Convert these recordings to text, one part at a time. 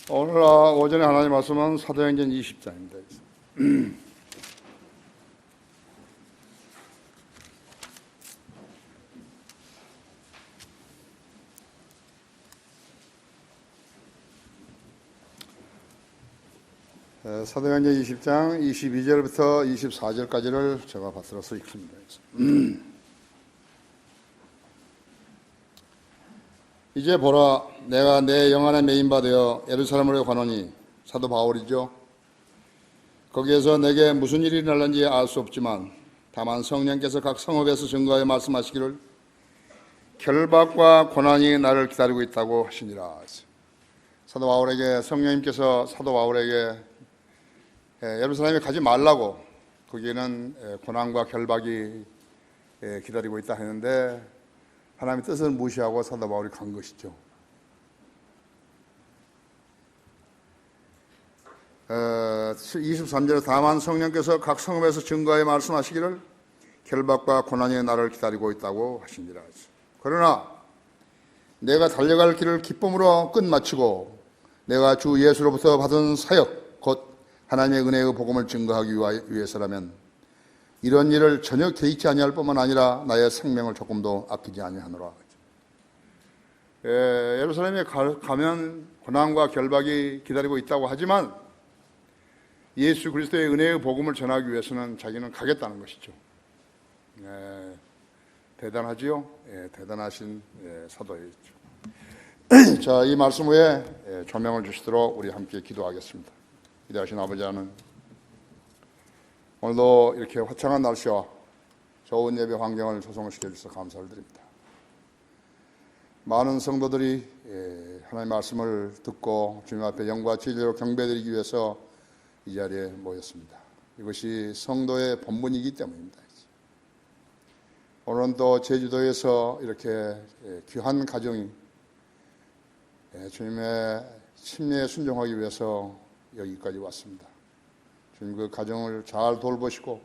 오늘 오전에 하나님 말씀은 사도행전 20장입니다. 사도행전 20장 22절부터 24절까지를 제가 받들어서 읽습니다. 이제 보라, 내가 내 영안에 매인바 되어 예루살렘으로 가노니, 사도 바울이죠. 거기에서 내게 무슨 일이 일어날는지 알 수 없지만 다만 성령께서 각 성읍에서 증거하여 말씀하시기를 결박과 고난이 나를 기다리고 있다고 하시니라. 사도 바울에게 성령님께서 사도 바울에게 예루살렘에 가지 말라고, 거기에는 고난과 결박이 기다리고 있다 했는데 하나님의 뜻을 무시하고 사도 바울이 간 것이죠. 23절에 다만 성령께서 각 성읍에서 증거하여 말씀하시기를 결박과 고난이 나를 기다리고 있다고 하시니라. 그러나 내가 달려갈 길을 기쁨으로 끝마치고 내가 주 예수로부터 받은 사역 곧 하나님의 은혜의 복음을 증거하기 위해서라면 이런 일을 전혀 개의치 아니할 뿐만 아니라 나의 생명을 조금도 아끼지 아니하노라. 예루살렘에 가면 고난과 결박이 기다리고 있다고 하지만 예수 그리스도의 은혜의 복음을 전하기 위해서는 자기는 가겠다는 것이죠. 대단하지요? 대단하신 사도이죠. 자, 이 말씀 후에 조명을 주시도록 우리 함께 기도하겠습니다. 기도하신 아버지 하나님, 오늘도 이렇게 화창한 날씨와 좋은 예배 환경을 조성시켜 주셔서 감사를 드립니다. 많은 성도들이 하나님의 말씀을 듣고 주님 앞에 영과 진리로 경배드리기 위해서 이 자리에 모였습니다. 이것이 성도의 본분이기 때문입니다. 오늘은 또 제주도에서 이렇게 귀한 가정이 주님의 심리에 순종하기 위해서 여기까지 왔습니다. 주님 그 가정을 잘 돌보시고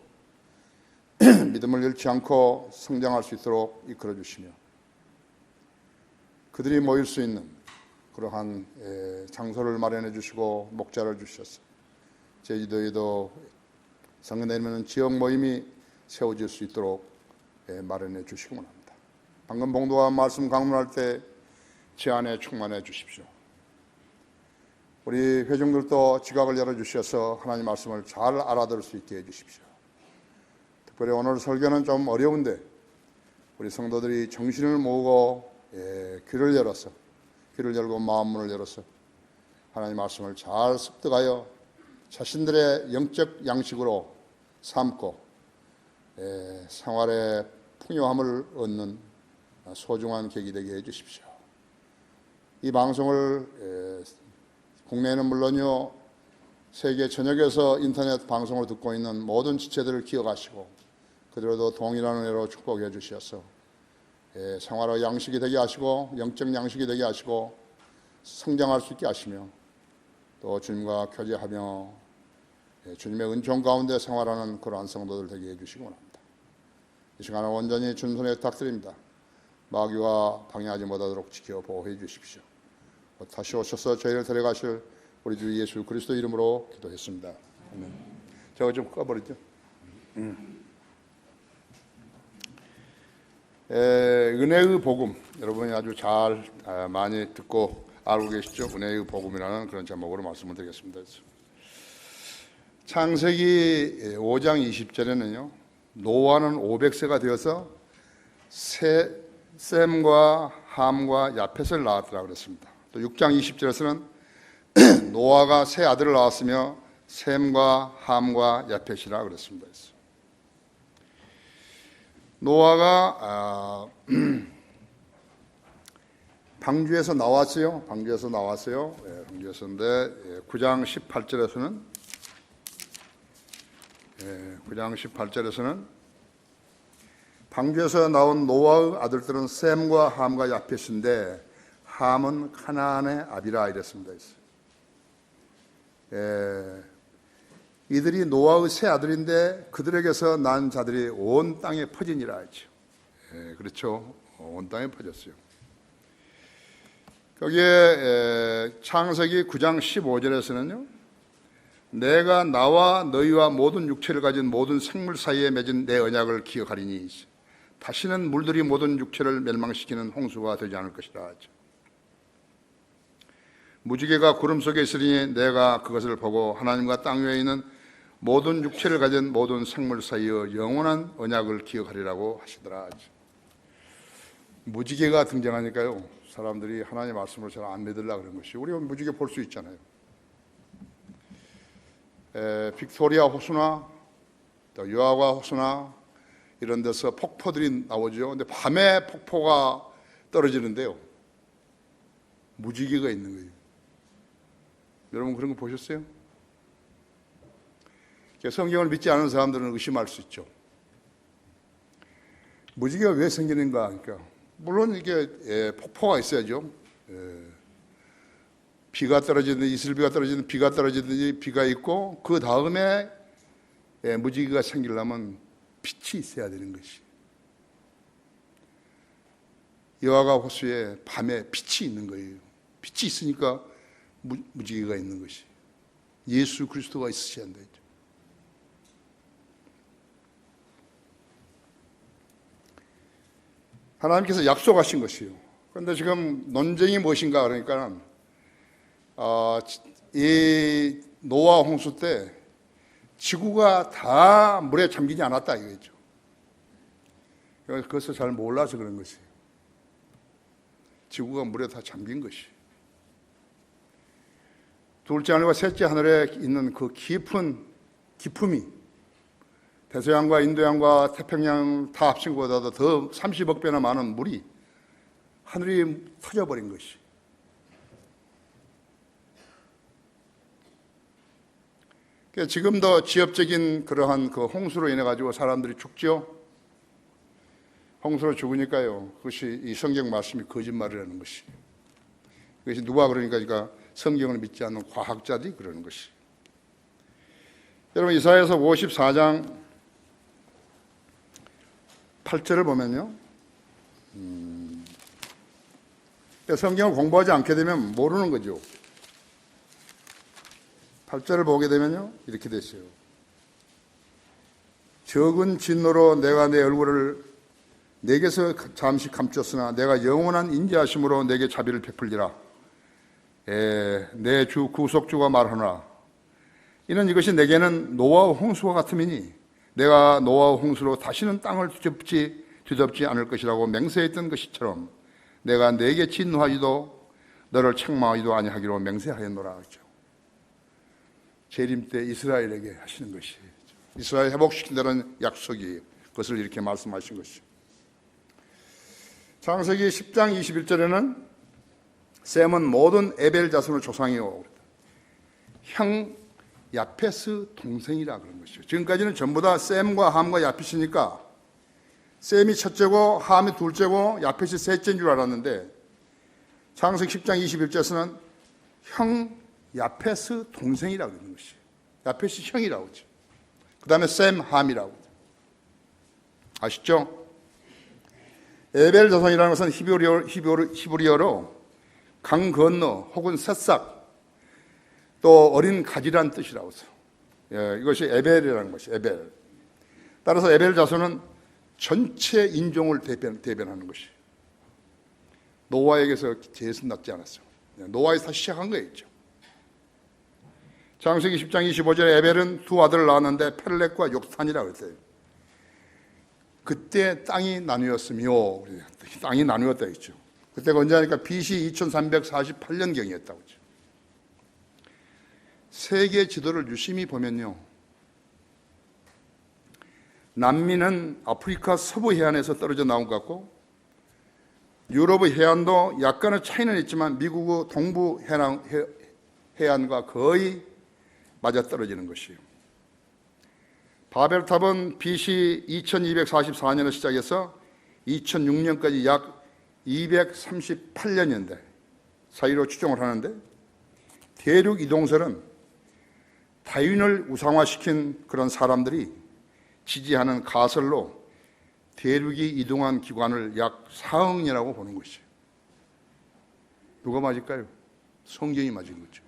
믿음을 잃지 않고 성장할 수 있도록 이끌어 주시며 그들이 모일 수 있는 그러한 장소를 마련해 주시고 목자를 주셔서 제주도에도 성령 내리면 지역 모임이 세워질 수 있도록 마련해 주시기 원합니다. 방금 봉도와 말씀 강론할 때 제 안에 충만해 주십시오. 우리 회중들도 지각을 열어주셔서 하나님 말씀을 잘 알아들을 수 있게 해주십시오. 특별히 오늘 설교는 좀 어려운데 우리 성도들이 정신을 모으고 귀를 열고 마음문을 열어서 하나님 말씀을 잘 습득하여 자신들의 영적 양식으로 삼고 생활의 풍요함을 얻는 소중한 계기 되게 해주십시오. 이 방송을 국내에는 물론요, 세계 전역에서 인터넷 방송을 듣고 있는 모든 지체들을 기억하시고 그들도 동일한 은혜로 축복해 주셔서 생활의 양식이 되게 하시고 영적 양식이 되게 하시고 성장할 수 있게 하시며 또 주님과 교제하며 주님의 은총 가운데 생활하는 그러한 성도들 되게 해주시기 원합니다. 이 시간에 온전히 주님 손에 부탁드립니다. 마귀와 방해하지 못하도록 지켜 보호해 주십시오. 다시 오셔서 저희를 데려가실 우리 주 예수 그리스도 이름으로 기도했습니다. 아멘. 저거 좀 꺼버리죠. 은혜의 복음, 여러분이 아주 잘 많이 듣고 알고 계시죠? 은혜의 복음이라는 그런 제목으로 말씀을 드리겠습니다. 창세기 5장 20절에는요 노아는 500세가 되어서 셈과 함과 야펫을 낳았더라 그랬습니다. 또 6장 20절에서는 노아가 세 아들을 낳았으며 셈과 함과 야펫이라 그랬습니다. 노아가 방주에서 나왔어요. 방주에서인데 9장 18절에서는 방주에서 나온 노아의 아들들은 셈과 함과 야펫인데 함은 카나안의 아비라 이랬습니다. 이들이 노아의 세 아들인데 그들에게서 난 자들이 온 땅에 퍼지니라 했죠. 그렇죠. 온 땅에 퍼졌어요. 거기에 창세기 9장 15절에서는요, 내가 나와 너희와 모든 육체를 가진 모든 생물 사이에 맺은 내 언약을 기억하리니 다시는 물들이 모든 육체를 멸망시키는 홍수가 되지 않을 것이라 하죠. 무지개가 구름 속에 있으니 내가 그것을 보고 하나님과 땅 위에 있는 모든 육체를 가진 모든 생물 사이의 영원한 언약을 기억하리라고 하시더라 하죠. 무지개가 등장하니까요, 사람들이 하나님의 말씀을 잘 안 믿으려고 그런 것이. 우리가 무지개 볼 수 있잖아요. 빅토리아 호수나 또 유아과 호수나 이런 데서 폭포들이 나오죠. 근데 밤에 폭포가 떨어지는데요, 무지개가 있는 거예요. 여러분 그런 거 보셨어요? 성경을 믿지 않은 사람들은 의심할 수 있죠. 무지개가 왜 생기는가? 그러니까 물론 이게 폭포가 있어야죠. 비가 떨어지는, 이슬비가 떨어지는, 비가 떨어지든지 비가 있고, 그 다음에 무지개가 생기려면 빛이 있어야 되는 것이. 여호와 호수에 밤에 빛이 있는 거예요. 빛이 있으니까 무지개가 있는 것이. 예수 그리스도가 있으셔야 한다. 하나님께서 약속하신 것이요. 그런데 지금 논쟁이 무엇인가 그러니까 이 노아 홍수 때 지구가 다 물에 잠기지 않았다 이거죠. 그것을 잘 몰라서 그런 것이에요. 지구가 물에 다 잠긴 것이. 둘째 하늘과 셋째 하늘에 있는 그 깊은 기품이 대서양과 인도양과 태평양 다 합친 것보다도 더 30억 배나 많은 물이 하늘이 터져버린 것이. 지금도 지엽적인 그러한 그 홍수로 인해 가지고 사람들이 죽죠. 홍수로 죽으니까요, 그것이 이 성경 말씀이 거짓말이라는 것이. 그것이 누가 그러니까 성경을 믿지 않는 과학자들이 그러는 것이. 여러분 이사야서 54장 8절을 보면요, 성경을 공부하지 않게 되면 모르는 거죠. 8절을 보게 되면요, 이렇게 되어요. 적은 진노로 내가 내 얼굴을 내게서 잠시 감췄으나 내가 영원한 인자하심으로 내게 자비를 베풀리라. 내 주 구속주가 말하노라. 이는 이것이 내게는 노아의 홍수와 같음이니 내가 노아의 홍수로 다시는 땅을 뒤덮지 않을 것이라고 맹세했던 것이처럼 내가 내게 진노하지도 너를 책망하지도 아니하기로 맹세하였노라 하죠. 재림 때 이스라엘에게 하시는 것이, 이스라엘 회복시킨다는 약속이에요. 그것을 이렇게 말씀하신 것이죠. 창세기 10장 21절에는 셈은 모든 에벨 자손의 조상이요, 형 야페스 동생이라 그런 것이죠. 지금까지는 전부 다 셈과 함과 야펫이니까 셈이 첫째고 함이 둘째고 야펫이 셋째인 줄 알았는데, 창세기 10장 21절에서는 형 야페스 동생이라고 그러는 것이에요. 야펫이 형이라고 하죠. 그 다음에 셈, 함이라고. 아시죠? 에벨 자손이라는 것은 히브리어로 강 건너 혹은 새싹, 또 어린 가지란 뜻이라고 해요. 이것이 에벨이라는 것이 에벨. 따라서 에벨 자손은 전체 인종을 대변하는 것이. 노아에게서 제에서 났지 않았어요. 노아에서 시작한 거였죠. 창세기 10장 25절에 에벨은 두 아들을 낳았는데 펠렉과 욕탄이라고 했어요. 그때 땅이 나뉘었으며, 땅이 나뉘었다 했죠. 그때가 언제 하니까 BC 2348년경이었다고 했죠. 세계 지도를 유심히 보면요, 남미는 아프리카 서부 해안에서 떨어져 나온 것 같고, 유럽 해안도 약간의 차이는 있지만 미국의 동부 해안과 거의 맞아떨어지는 것이에요. 바벨탑은 BC 2244년에 시작해서 2006년까지 약 238년인데 사이로 추정을 하는데, 대륙 이동설은 다윈을 우상화시킨 그런 사람들이 지지하는 가설로 대륙이 이동한 기간을 약 4억 년이라고 보는 것이에요. 누가 맞을까요? 성경이 맞은 거죠.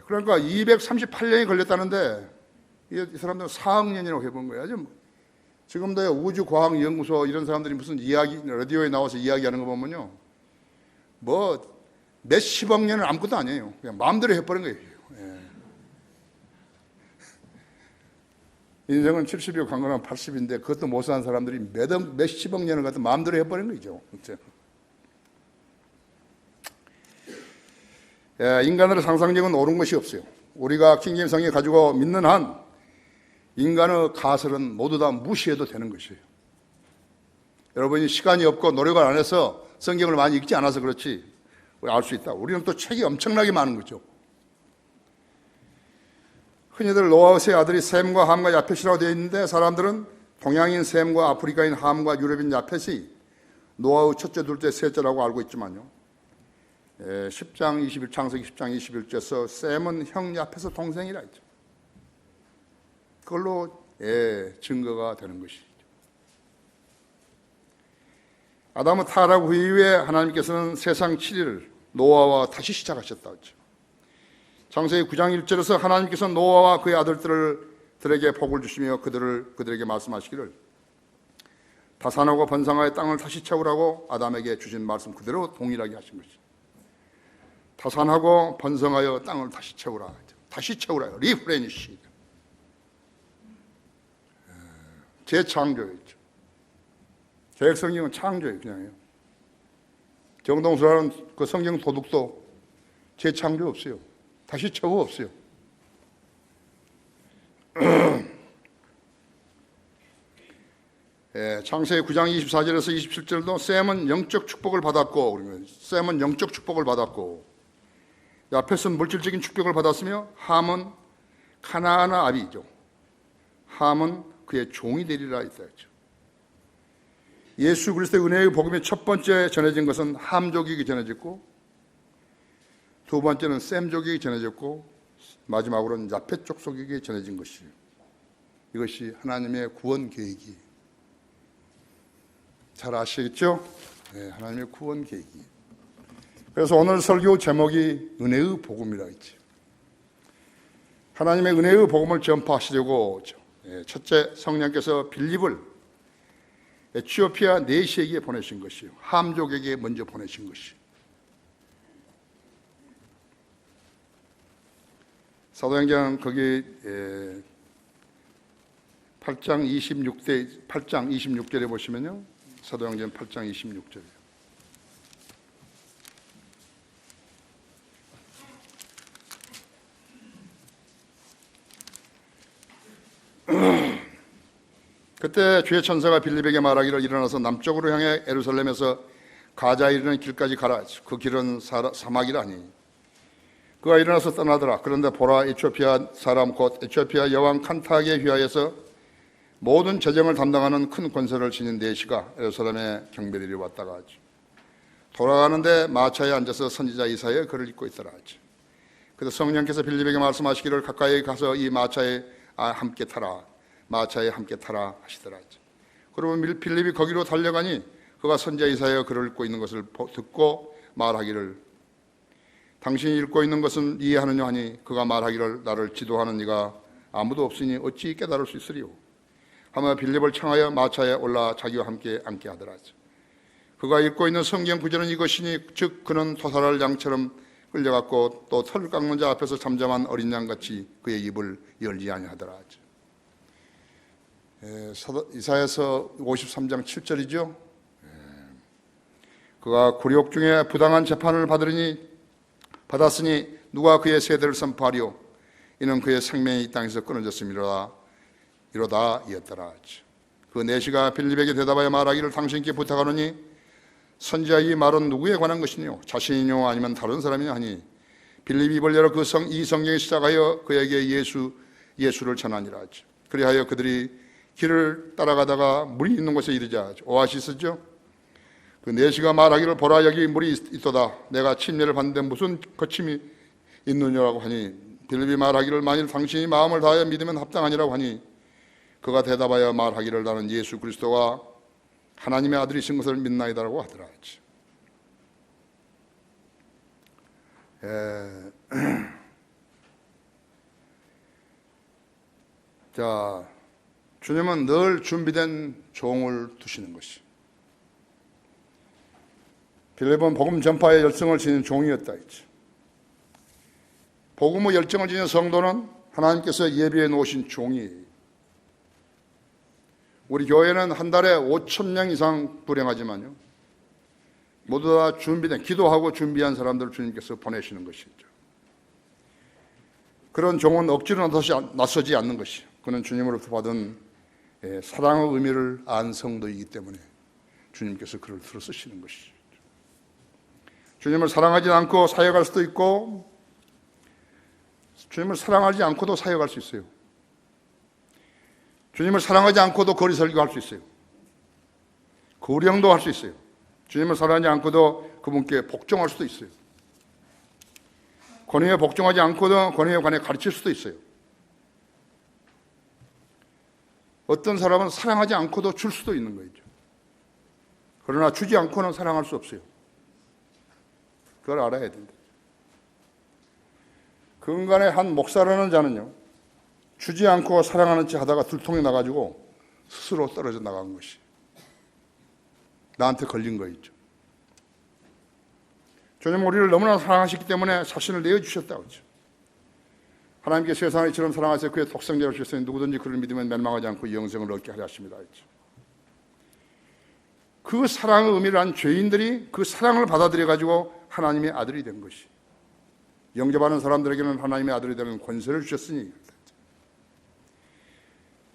그러니까 238년이 걸렸다는데 이 사람들은 4억 년이라고 해본 거예요. 지금도 우주과학연구소 이런 사람들이 무슨 이야기 라디오에 나와서 이야기하는 거 보면요, 뭐 몇십억 년은 아무것도 아니에요. 그냥 마음대로 해버린 거예요. 인생은 70이고 강건한 80인데 그것도 못 사는 사람들이 몇십억 년을 갖다 마음대로 해버린 거죠. 인간의 상상력은 옳은 것이 없어요. 우리가 킹제임스 성경을 가지고 믿는 한 인간의 가설은 모두 다 무시해도 되는 것이에요. 여러분이 시간이 없고 노력을 안 해서 성경을 많이 읽지 않아서 그렇지 알 수 있다. 우리는 또 책이 엄청나게 많은 거죠. 흔히들 노아의 세 아들이 셈과 함과 야펫이라고 되어 있는데 사람들은 동양인 셈과 아프리카인 함과 유럽인 야펫이 노아의 첫째, 둘째, 셋째라고 알고 있지만요, 10장 21, 창세기 10장 21절에서 셈은 형 야펫의 동생이라 했죠. 그걸로 증거가 되는 것이죠. 아담의 타락 후에 하나님께서는 세상 7일을 노아와 다시 시작하셨다고 했죠. 창세기 9장 1절에서 하나님께서 노아와 그의 아들들에게 복을 주시며 그들에게 말씀하시기를 다산하고 번성하여 땅을 다시 채우라고 아담에게 주신 말씀 그대로 동일하게 하신 것이죠. 다산하고 번성하여 땅을 다시 채우라. 다시 채우라요. 리프레니시. 재창조였죠. 개혁성경은 창조예요. 그냥요. 정동수라는 그 성경 도둑도 재창조 없어요. 다시 채워 없어요. 창세기 9장 24절에서 27절도 셈은 영적 축복을 받았고, 셈은 영적 축복을 받았고, 야펫은 물질적인 축복을 받았으며, 함은 가나안의 아비죠. 함은 그의 종이 되리라 했죠. 예수 그리스도의 은혜의 복음이 첫 번째 전해진 것은 함족에게 전해졌고, 두 번째는 셈족에게 전해졌고, 마지막으로는 야펫 족속에게 전해진 것이에요. 이것이 하나님의 구원 계획이에요. 잘 아시겠죠? 네, 하나님의 구원 계획이에요. 그래서 오늘 설교 제목이 은혜의 복음이라 했죠. 하나님의 은혜의 복음을 전파하시려고 첫째 성령께서 빌립을 에티오피아 내시에게 보내신 것이요, 함족에게 먼저 보내신 것이요. 사도행전 거기 8장 26절에 보시면요, 사도행전 8장 26절이에요. 그때 주의 천사가 빌립에게 말하기를 일어나서 남쪽으로 향해 예루살렘에서 가자에 이르는 길까지 가라. 그 길은 사막이라니. 그가 일어나서 떠나더라. 그런데 보라, 에티오피아 사람 곧 에티오피아 여왕 칸타하게 휘하여서 모든 재정을 담당하는 큰 권세를 지닌 내시가 예루살렘에 경배드리 왔다가 하지. 돌아가는데 마차에 앉아서 선지자 이사야의 글을 읽고 있더라 하지. 그래서 성령께서 빌립에게 말씀하시기를 가까이 가서 이 마차에 함께 타라. 마차에 함께 타라 하시더라. 그러면 빌립이 거기로 달려가니 그가 선지자 이사야의 글을 읽고 있는 것을 듣고 말하기를 당신이 읽고 있는 것은 이해하느냐 하니 그가 말하기를 나를 지도하는 이가 아무도 없으니 어찌 깨달을 수 있으리요 하며 빌립을 청하여 마차에 올라 자기와 함께 앉게 하더라. 그가 읽고 있는 성경 구절은 이것이니 즉 그는 토살할 양처럼 끌려갔고 또 털을 깎는 자 앞에서 잠잠한 어린 양같이 그의 입을 열지 아니하더라. 이사야서 53장 7절이죠. 그가 굴욕 중에 부당한 재판을 받았으니 누가 그의 세대를 선포하리요 이는 그의 생명이 이 땅에서 끊어졌음이로다 이었더라. 그 내시가 빌립에게 대답하여 말하기를 당신께 부탁하노니 선지자 이 말은 누구에 관한 것이뇨 자신이뇨 아니면 다른 사람이냐 하니 빌립이 입을 열어 이 성경에 시작하여 그에게 예수를 전하니라. 그리하여 그들이 길을 따라가다가 물이 있는 곳에 이르자 오아시스죠. 그 내시가 말하기를 보라 여기 물이 있도다. 내가 침례를 받는데 무슨 거침이 있느냐라고 하니 빌립이 말하기를 만일 당신이 마음을 다하여 믿으면 합당하니라고 하니 그가 대답하여 말하기를 나는 예수 그리스도가 하나님의 아들이신 것을 믿나이다라고 하더라. 자, 주님은 늘 준비된 종을 두시는 것이. 빌립은 복음 전파에 열정을 지닌 종이었다 했죠. 복음의 열정을 지닌 성도는 하나님께서 예비해 놓으신 종이에요. 우리 교회는 한 달에 5,000명 이상 불행하지만요, 모두 다 준비된, 기도하고 준비한 사람들을 주님께서 보내시는 것이죠. 그런 종은 억지로 나서지 않는 것이, 그는 주님으로부터 받은 사랑의 의미를 안 성도이기 때문에 주님께서 그를 들어 쓰시는 것이죠. 주님을 사랑하지 않고 사역할 수도 있고, 주님을 사랑하지 않고도 사역할 수 있어요. 주님을 사랑하지 않고도 거리 설교할 수 있어요. 거리형도 할 수 있어요. 주님을 사랑하지 않고도 그분께 복종할 수도 있어요. 권위에 복종하지 않고도 권위에 관해 가르칠 수도 있어요. 어떤 사람은 사랑하지 않고도 줄 수도 있는 거죠. 그러나 주지 않고는 사랑할 수 없어요. 그걸 알아야 된다. 근간에 한 목사라는 자는요, 주지 않고 사랑하는 체 하다가 들통이 나가지고 스스로 떨어져 나간 것이, 나한테 걸린 거 있죠. 주님 우리를 너무나 사랑하시기 때문에 자신을 내어주셨다고 하죠. 하나님께 세상을 이처럼 사랑하셔서 그의 독생자를 주셨으니 누구든지 그를 믿으면 멸망하지 않고 영생을 얻게 하려 하십니다 했죠. 그 사랑의 의미를 한 죄인들이 그 사랑을 받아들여가지고 하나님의 아들이 된 것이, 영접하는 사람들에게는 하나님의 아들이 되는 권세를 주셨으니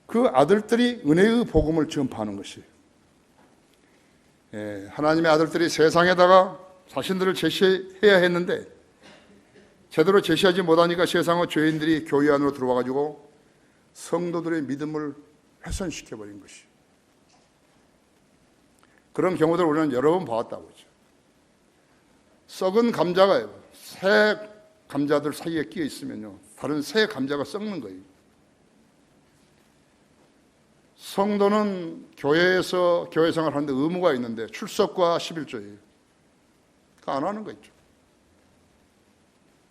그 아들들이 은혜의 복음을 전파하는 것이, 하나님의 아들들이 세상에다가 자신들을 제시해야 했는데 제대로 제시하지 못하니까 세상의 죄인들이 교회 안으로 들어와가지고 성도들의 믿음을 훼손시켜버린 것이, 그런 경우들을 우리는 여러 번 봐왔다고 하죠. 썩은 감자가 새 감자들 사이에 끼어 있으면요, 다른 새 감자가 썩는 거예요. 성도는 교회에서 교회 생활을 하는데 의무가 있는데 출석과 11조예요. 안 하는 거 있죠.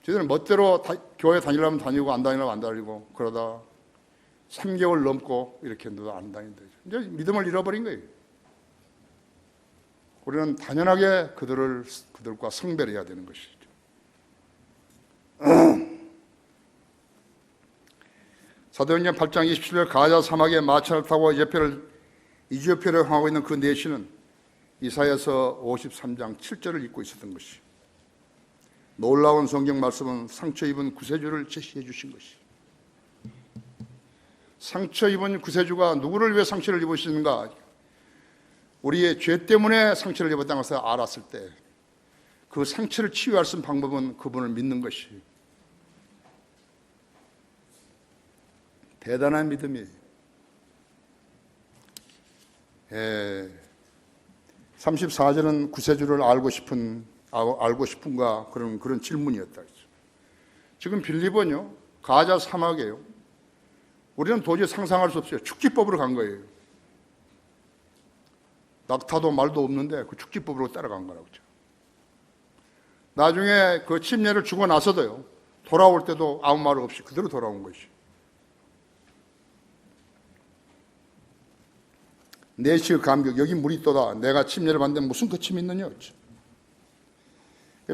저희들은 멋대로 교회 다니려면 다니고 안 다니려면 안 다니고 그러다 3개월 넘고 이렇게 했는데도 안 다닌다. 이제 믿음을 잃어버린 거예요. 우리는 당연하게 그들과 성별해야 되는 것이죠. 사도행전 8장 27절 가자 사막에 마차를 타고 이지오피아를 향하고 있는 그 내시는 이사야서 53장 7절을 읽고 있었던 것이, 놀라운 성경 말씀은 상처 입은 구세주를 제시해 주신 것이, 상처 입은 구세주가 누구를 위해 상처를 입으시는가, 우리의 죄 때문에 상처를 입었다는 것을 알았을 때 그 상처를 치유할 수 있는 방법은 그분을 믿는 것이 대단한 믿음이에요. 34절은 구세주를 알고 싶은가 그런 질문이었다. 지금 빌립은요, 가자 사막이에요. 우리는 도저히 상상할 수 없어요. 축지법으로 간 거예요. 낙타도 말도 없는데 그 축지법으로 따라간 거라고 그러죠. 나중에 그 침례를 주고 나서도요, 돌아올 때도 아무 말 없이 그대로 돌아온 것이. 내시의 감격, 여기 물이 있도다. 내가 침례를 받는데 무슨 거침이 있느냐.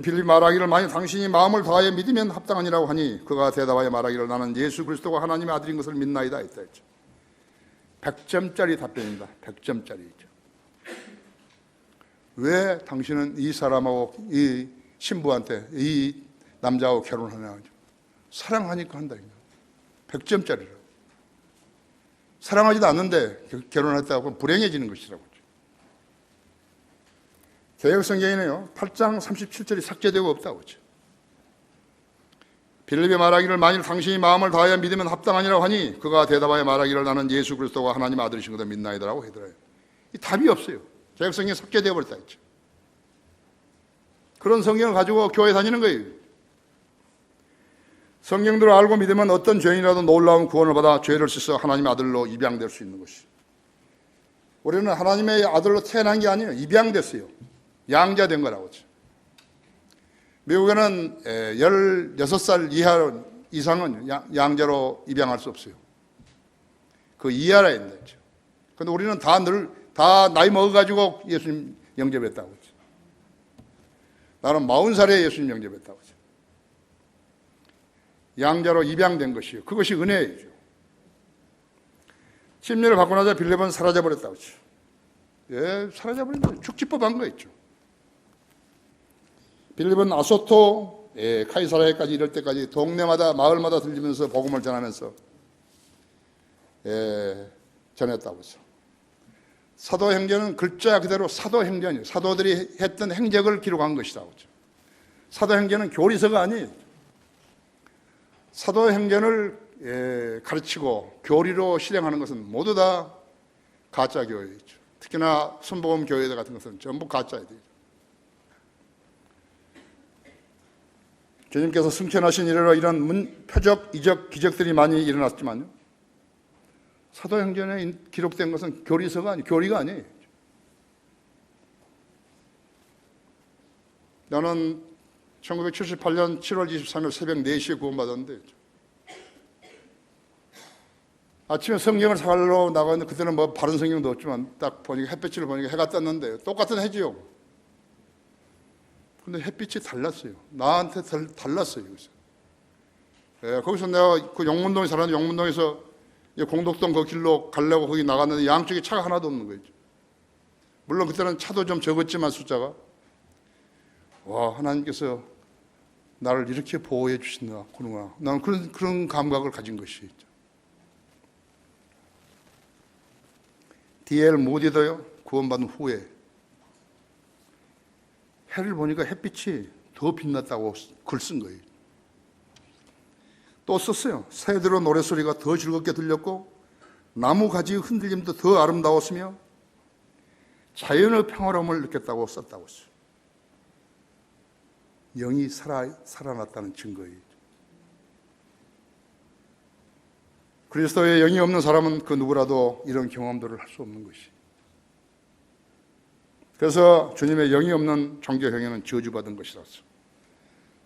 빌립 말하기를 만일 당신이 마음을 다하여 믿으면 합당하니라고 하니 그가 대답하여 말하기를 나는 예수 그리스도가 하나님의 아들인 것을 믿나이다 했다 했죠. 100점짜리 답변입니다. 100점짜리죠. 왜 당신은 이 사람하고 이 신부한테 이 남자하고 결혼하냐. 사랑하니까 한다. 100점짜리라고. 사랑하지도 않는데 결혼했다고 불행해지는 것이라고. 개역성경에는요 8장 37절이 삭제되고 없다고 하죠. 빌립이 말하기를 만일 당신이 마음을 다하여 믿으면 합당하니라고 하니 그가 대답하여 말하기를 나는 예수 그리스도가 하나님 아들이신 것을 믿나이다라고 하더라고요. 이 답이 없어요. 개역성경이 삭제되어 버렸다 했죠. 그런 성경을 가지고 교회 다니는 거예요. 성경들을 알고 믿으면 어떤 죄인이라도 놀라운 구원을 받아 죄를 씻어 하나님의 아들로 입양될 수 있는 것이. 우리는 하나님의 아들로 태어난 게 아니에요. 입양됐어요. 양자된 거라고 하죠. 미국에는 16살 이상은 양자로 입양할 수 없어요. 그 이하라 있는 거죠. 근데 우리는 다 나이 먹어가지고 예수님 영접했다고 했죠. 나는 40살에 예수님 영접했다고 했죠. 양자로 입양된 것이요. 그것이 은혜이죠. 침례를 받고 나자 빌립은 사라져버렸다고 했죠. 예, 사라져버린 거예요. 축지법한 거였죠. 빌립은 아소토, 카이사라에까지 이럴 때까지 동네마다 마을마다 들리면서 복음을 전하면서 전했다고 했죠. 사도행전은 글자 그대로 사도행전이에요. 사도들이 했던 행적을 기록한 것이라고 했죠. 사도행전은 교리서가 아니에요. 사도행전을 가르치고 교리로 실행하는 것은 모두 다 가짜 교회이죠. 특히나 순복음 교회들 같은 것은 전부 가짜예요. 주님께서 승천하신 이래로 이런 표적, 이적, 기적들이 많이 일어났지만요, 사도행전에 기록된 것은 교리서가 아니에요. 교리가 아니에요. 나는 1978년 7월 23일 새벽 4시에 구원받았는데, 아침에 성경을 사러 나갔는데, 그때는 뭐 바른 성경도 없지만 딱 보니까 햇빛을 보니까 해가 떴는데 똑같은 해지요. 근데 햇빛이 달랐어요. 나한테 달랐어요. 거기서 내가 그 용문동에 살았는데, 용문동에서 공덕동 그 길로 가려고 거기 나갔는데 양쪽에 차가 하나도 없는 거죠. 물론 그때는 차도 좀 적었지만 숫자가, 와, 하나님께서 나를 이렇게 보호해 주시는구나. 나는 그런 감각을 가진 것이죠. D.L. 모디도요, 구원받은 후에 해를 보니까 햇빛이 더 빛났다고 글 쓴 거예요. 또 썼어요. 새들의 노래소리가 더 즐겁게 들렸고 나무 가지의 흔들림도 더 아름다웠으며 자연의 평화로움을 느꼈다고 썼다고 했어요. 영이 살아났다는 증거예요. 그리스도의 영이 없는 사람은 그 누구라도 이런 경험들을 할 수 없는 것이. 그래서 주님의 영이 없는 종교 행위는 저주받은 것이라서.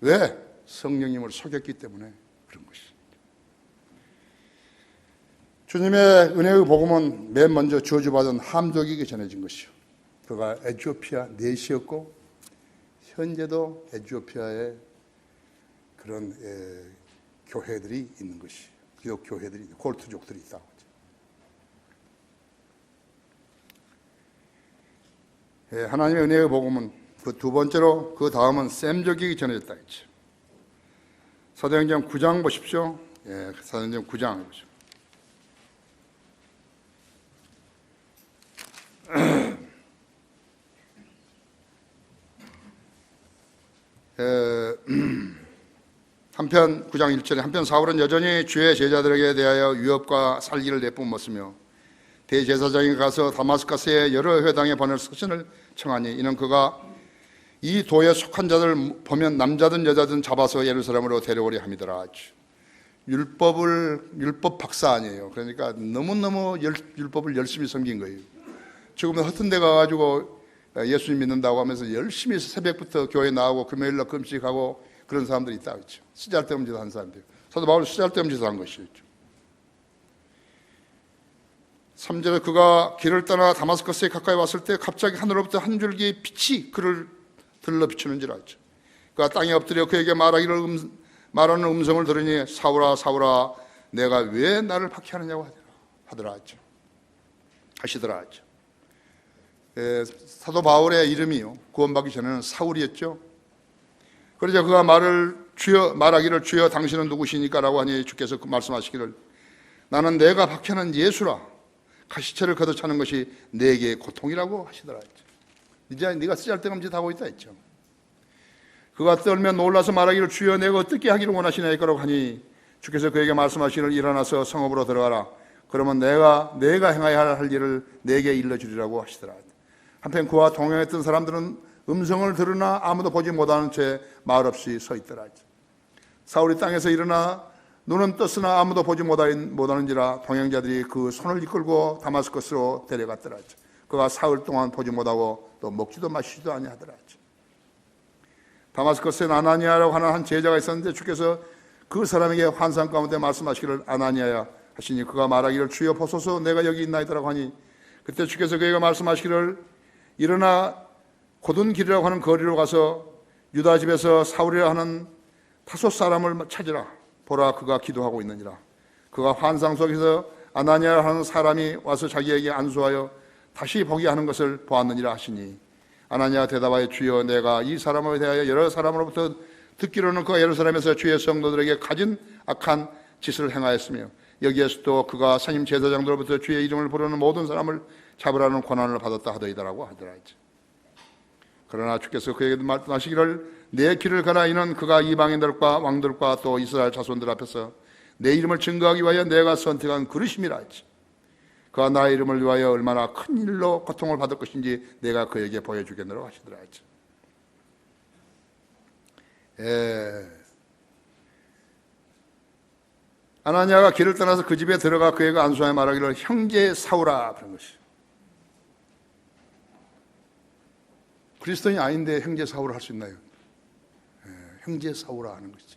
왜? 성령님을 속였기 때문에 그런 것입니다. 주님의 은혜의 복음은 맨 먼저 저주받은 함족에게 전해진 것이요. 그가 에티오피아 넷이었고 현재도 에티오피아에 그런 교회들이 있는 것이, 기독 교회들이, 콜트족들이 있다고. 하나님의 은혜의 복음은 그 두 번째로, 그 다음은 셈족에게 전해졌다 했죠. 사도행전 9장 보십시오. 사도행전 9장 보십시오. 한편 9장 1절에 한편 사울은 여전히 주의 제자들에게 대하여 위협과 살기를 내뿜었으며 대제사장이 가서 다마스커스의 여러 회당에 보낼 서신을 청하니 이는 그가 이 도에 속한 자들 보면 남자든 여자든 잡아서 예루살렘으로 데려오려 함이더라. 율법 박사 아니에요. 그러니까 너무너무 율법을 열심히 섬긴 거예요. 지금은 허튼 데 가가지고 예수님 믿는다고 하면서 열심히 새벽부터 교회 나오고 금요일날 금식하고 그런 사람들이 있다. 그렇죠. 쓰잘데없는 짓을 한 사람들. 사도 바울이 쓰잘데없는 짓을 한 것이었죠. 3절에 그가 길을 떠나 다마스커스에 가까이 왔을 때 갑자기 하늘로부터 한 줄기의 빛이 그를 들러 비추는 줄 알죠. 그가 땅에 엎드려 그에게 말하는 음성을 들으니 사울아 사울아 내가 왜 나를 박해하느냐고 하시더라 하죠. 사도 바울의 이름이요, 구원받기 전에는 사울이었죠. 그러자 그가 말하기를 주여 당신은 누구시니까 라고 하니 주께서 말씀하시기를 나는 내가 박해하는 예수라. 가시체를 걷어차는 것이 내게 고통이라고 하시더라 했죠. 이제 네가 쓰잘데없는 짓 하고 있다 했죠. 그가 떨며 놀라서 말하기를 주여 내가 어떻게 하기를 원하시나이까라고 하니 주께서 그에게 말씀하시기를 일어나서 성읍으로 들어가라. 그러면 내가 행하여야 할 일을 내게 일러주리라고 하시더라. 한편 그와 동행했던 사람들은 음성을 들으나 아무도 보지 못하는 채 말없이 서 있더라. 사울이 땅에서 일어나 눈은 떴으나 아무도 보지 못하는지라 동행자들이 그 손을 이끌고 다마스커스로 데려갔더라. 그가 사흘 동안 보지 못하고 또 먹지도 마시지도 아니하더라. 다마스커스에 아나니아라고 하는 한 제자가 있었는데 주께서 그 사람에게 환상 가운데 말씀하시기를 아나니아야 하시니 그가 말하기를 주여 보소서 내가 여기 있나이다라고 하니 그때 주께서 그에게 말씀하시기를 일어나 곧은 길이라고 하는 거리로 가서 유다 집에서 사울이라 하는 타소 사람을 찾으라. 보라 그가 기도하고 있느니라. 그가 환상 속에서 아나니아 하는 사람이 와서 자기에게 안수하여 다시 보게 하는 것을 보았느니라 하시니 아나니아 대답하여 주여 내가 이 사람에 대하여 여러 사람으로부터 듣기로는 그가 예루살렘에서 주의 성도들에게 가진 악한 짓을 행하였으며 여기에서도 그가 상임 제사장들로부터 주의 이름을 부르는 모든 사람을 잡으라는 권한을 받았다 하더이다라고 하더라. 그러나 주께서 그에게 말씀하시기를 내 길을 가라. 이는 그가 이방인들과 왕들과 또 이스라엘 자손들 앞에서 내 이름을 증거하기 위하여 내가 선택한 그릇임이라 했지. 그가 나의 이름을 위하여 얼마나 큰 일로 고통을 받을 것인지 내가 그에게 보여주겠노라 하시더라 했지. 아나니아가 길을 떠나서 그 집에 들어가 그에게 안수하여 말하기를 형제 사울아 그런 것이. 그리스도인이 아닌데 형제 사울을 할 수 있나요? 형제 사울아 하는 것이지.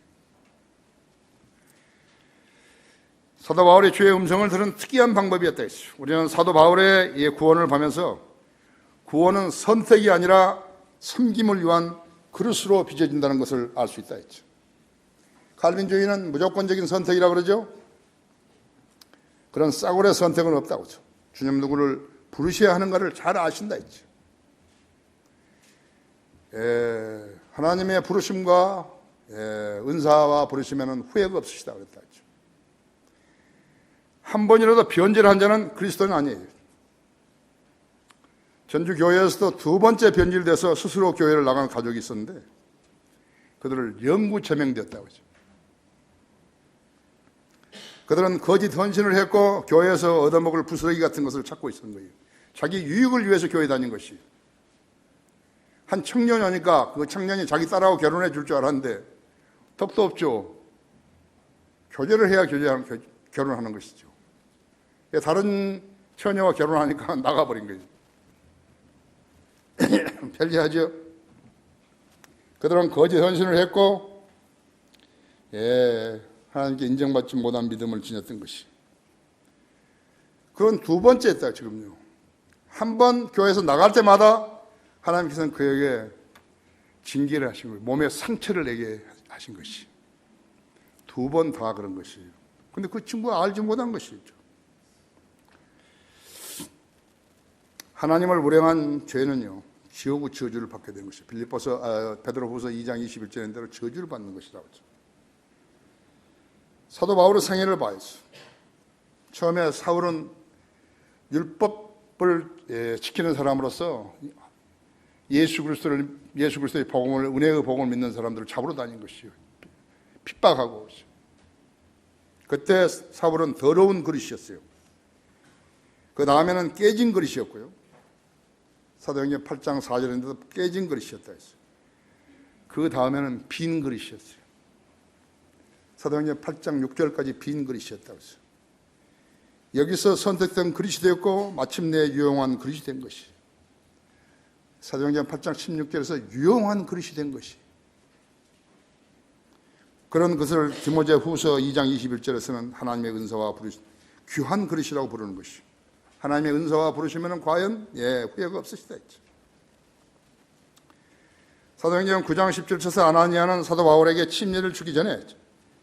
사도 바울의 주의 음성을 들은 특이한 방법이었다 했죠. 우리는 사도 바울의 구원을 보면서 구원은 선택이 아니라 섬김을 위한 그릇으로 빚어진다는 것을 알 수 있다 했죠. 칼빈주의는 무조건적인 선택이라고 그러죠. 그런 싸구려 선택은 없다고 하죠. 주님 누구를 부르셔야 하는가를 잘 아신다 했죠. 하나님의 부르심과 은사와 부르시면 후회가 없으시다 그랬다 했죠. 한 번이라도 변질한 자는 그리스도는 아니에요. 전주 교회에서도 두 번째 변질돼서 스스로 교회를 나간 가족이 있었는데 그들을 영구 제명되었다고 하죠. 그들은 거짓 헌신을 했고 교회에서 얻어먹을 부스러기 같은 것을 찾고 있었던 거예요. 자기 유익을 위해서 교회 다닌 것이. 한 청년이 오니까 그 청년이 자기 딸하고 결혼해 줄 줄 알았는데 덕도 없죠. 교제를 해야 결혼하는 것이죠. 다른 처녀와 결혼하니까 나가버린 거예요. 편리하죠. 그들은 거짓 헌신을 했고 하나님께 인정받지 못한 믿음을 지녔던 것이. 그건 두 번째 했다 지금요. 한 번 교회에서 나갈 때마다 하나님께서는 그에게 징계를 하신 거예요. 몸에 상처를 내게 하신 것이. 두 번 다 그런 것이에요. 근데 그 친구가 알지 못한 것이죠. 하나님을 불행한 죄는요 지옥의 저주를 받게 된 것이에요. 베드로후서 2장 21절인 대로 저주를 받는 것이라고 하죠. 사도 바울의 생애를 봐야죠. 처음에 사울은 율법을 지키는 사람으로서 예수 그리스도의 복음을, 은혜의 복음을 믿는 사람들을 잡으러 다닌 것이요. 핍박하고. 그때 사울은 더러운 그릇이었어요. 그 다음에는 깨진 그릇이었고요. 사도행전 8장 4절인데도 깨진 그릇이었다 했어요. 그 다음에는 빈 그릇이었어요. 사도행전 8장 6절까지 빈 그릇이었다고 했어요. 여기서 선택된 그릇이 되었고 마침내 유용한 그릇이 된 것이. 사도행전 8장 16절에서 유용한 그릇이 된 것이. 그런 것을 디모데 후서 2장 21절에서는 하나님의 은사와 귀한 그릇이라고 부르는 것이. 하나님의 은사와 부르시면 과연 후회가 없으시다 했죠. 사도행전 9장 17절에서 아나니아는 사도 바울에게 침례를 주기 전에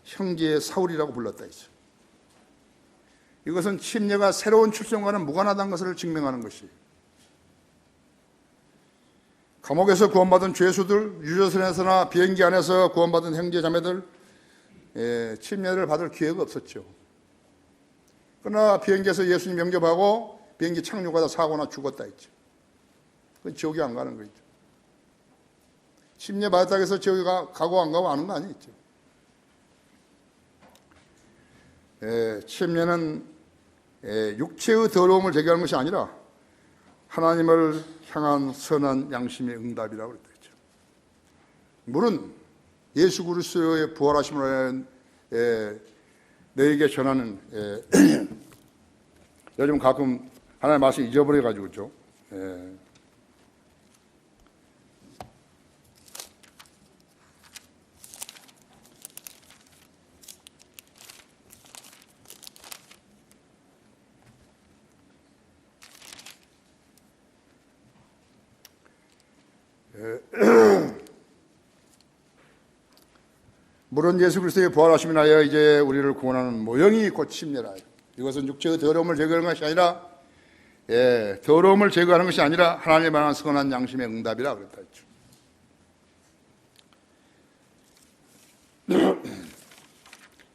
형제 사울이라고 불렀다 했죠. 이것은 침례가 새로운 출생과는 무관하다는 것을 증명하는 것이에요. 감옥에서 구원받은 죄수들, 유조선에서나 비행기 안에서 구원받은 형제 자매들 침례를 받을 기회가 없었죠. 그러나 비행기에서 예수님 영접하고 비행기 착륙하다 사고나 죽었다 했죠. 그건 지옥에 안 가는 거죠. 침례 받았다고 해서 지옥에 가고 안 가고 아는 거 아니겠죠. 침례는 육체의 더러움을 제거하는 것이 아니라 하나님을 향한 선한 양심의 응답이라고 그랬죠. 물은 예수 그리스도의 부활하심을 너에게 전하는 요즘 가끔 하나님 말씀 잊어버려가지고 그렇죠. 물론 예수 그리스도의 부활하심을 하여 이제 우리를 구원하는 모형이 곧 침례라. 이것은 육체의 더러움을 제거하는 것이 아니라, 더러움을 제거하는 것이 아니라 하나님에 관한 선한 양심의 응답이라 그랬다 했죠.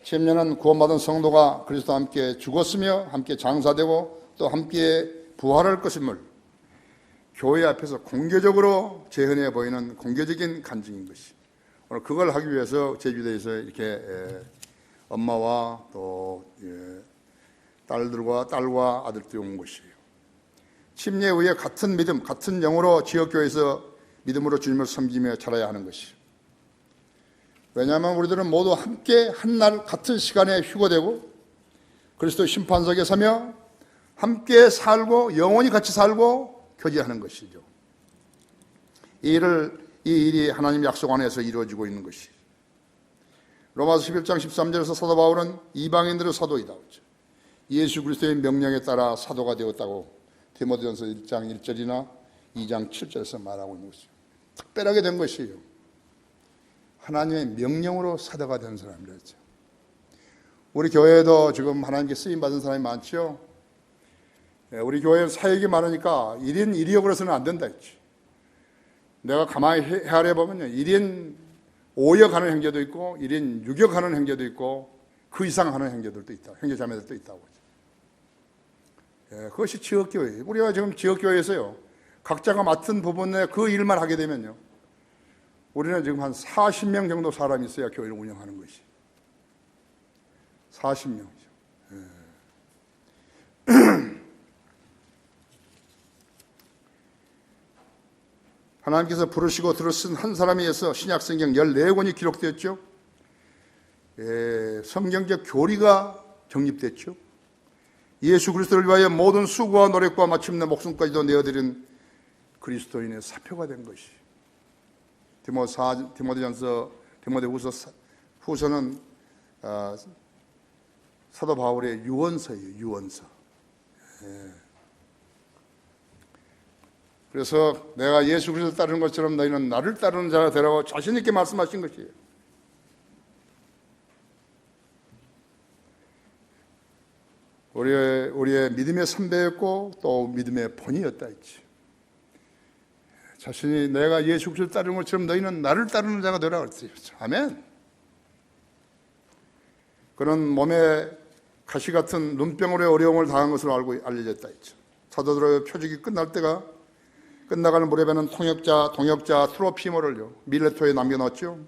침례는 구원받은 성도가 그리스도와 함께 죽었으며 함께 장사되고 또 함께 부활할 것임을 교회 앞에서 공개적으로 재현해 보이는 공개적인 간증인 것이, 오늘 그걸 하기 위해서 제주도에서 이렇게 엄마와 또 딸과 아들들이 온 것이에요. 침례 후에 같은 믿음, 같은 영으로 지역교회에서 믿음으로 주님을 섬기며 자라야 하는 것이에요. 왜냐하면 우리들은 모두 함께 한날 같은 시간에 휴거되고 그리스도 심판석에 서며 함께 살고 영원히 같이 살고 교제하는 것이죠. 이 일이 하나님 약속 안에서 이루어지고 있는 것이. 로마서 11장 13절에서 사도 바울은 이방인들의 사도이다. 예수 그리스도의 명령에 따라 사도가 되었다고 디모데전서 1장 1절이나 2장 7절에서 말하고 있는 것이죠. 특별하게 된 것이에요. 하나님의 명령으로 사도가 된 사람이랬죠. 우리 교회에도 지금 하나님께 쓰임 받은 사람이 많죠. 우리 교회는 사역이 많으니까 1인 1역으로서는 안 된다 했지. 내가 가만히 헤아려 보면요, 1인 5역 하는 형제도 있고 1인 6역 하는 형제도 있고 그 이상 하는 형제들도 있다. 형제자매들도 있다고. 그것이 지역교회. 우리가 지금 지역교회에서요, 각자가 맡은 부분에 그 일만 하게 되면요, 우리는 지금 한 40명 정도 사람이 있어야 교회를 운영하는 것이. 40명이죠. 하나님께서 부르시고 들으신 한 사람에 의해서 신약성경 14권이 기록되었죠. 성경적 교리가 정립됐죠. 예수 그리스도를 위하여 모든 수고와 노력과 마침내 목숨까지도 내어드린 그리스도인의 사표가 된 것이. 디모데후서는 사도 바울의 유언서예요. 유언서. 그래서 내가 예수 그리스도를 따르는 것처럼 너희는 나를 따르는 자가 되라고 자신 있게 말씀하신 것이에요. 우리의 믿음의 선배였고 또 믿음의 본이었다 했지. 자신이 내가 예수 그리스도를 따르는 것처럼 너희는 나를 따르는 자가 되라고 했지. 아멘. 그는 몸에 가시 같은 눈병으로의 어려움을 당한 것으로 알려졌다 했죠. 사도들의 표적이 끝나가는 무렵에는 동역자 트로피모를요, 밀레토에 남겨놨죠.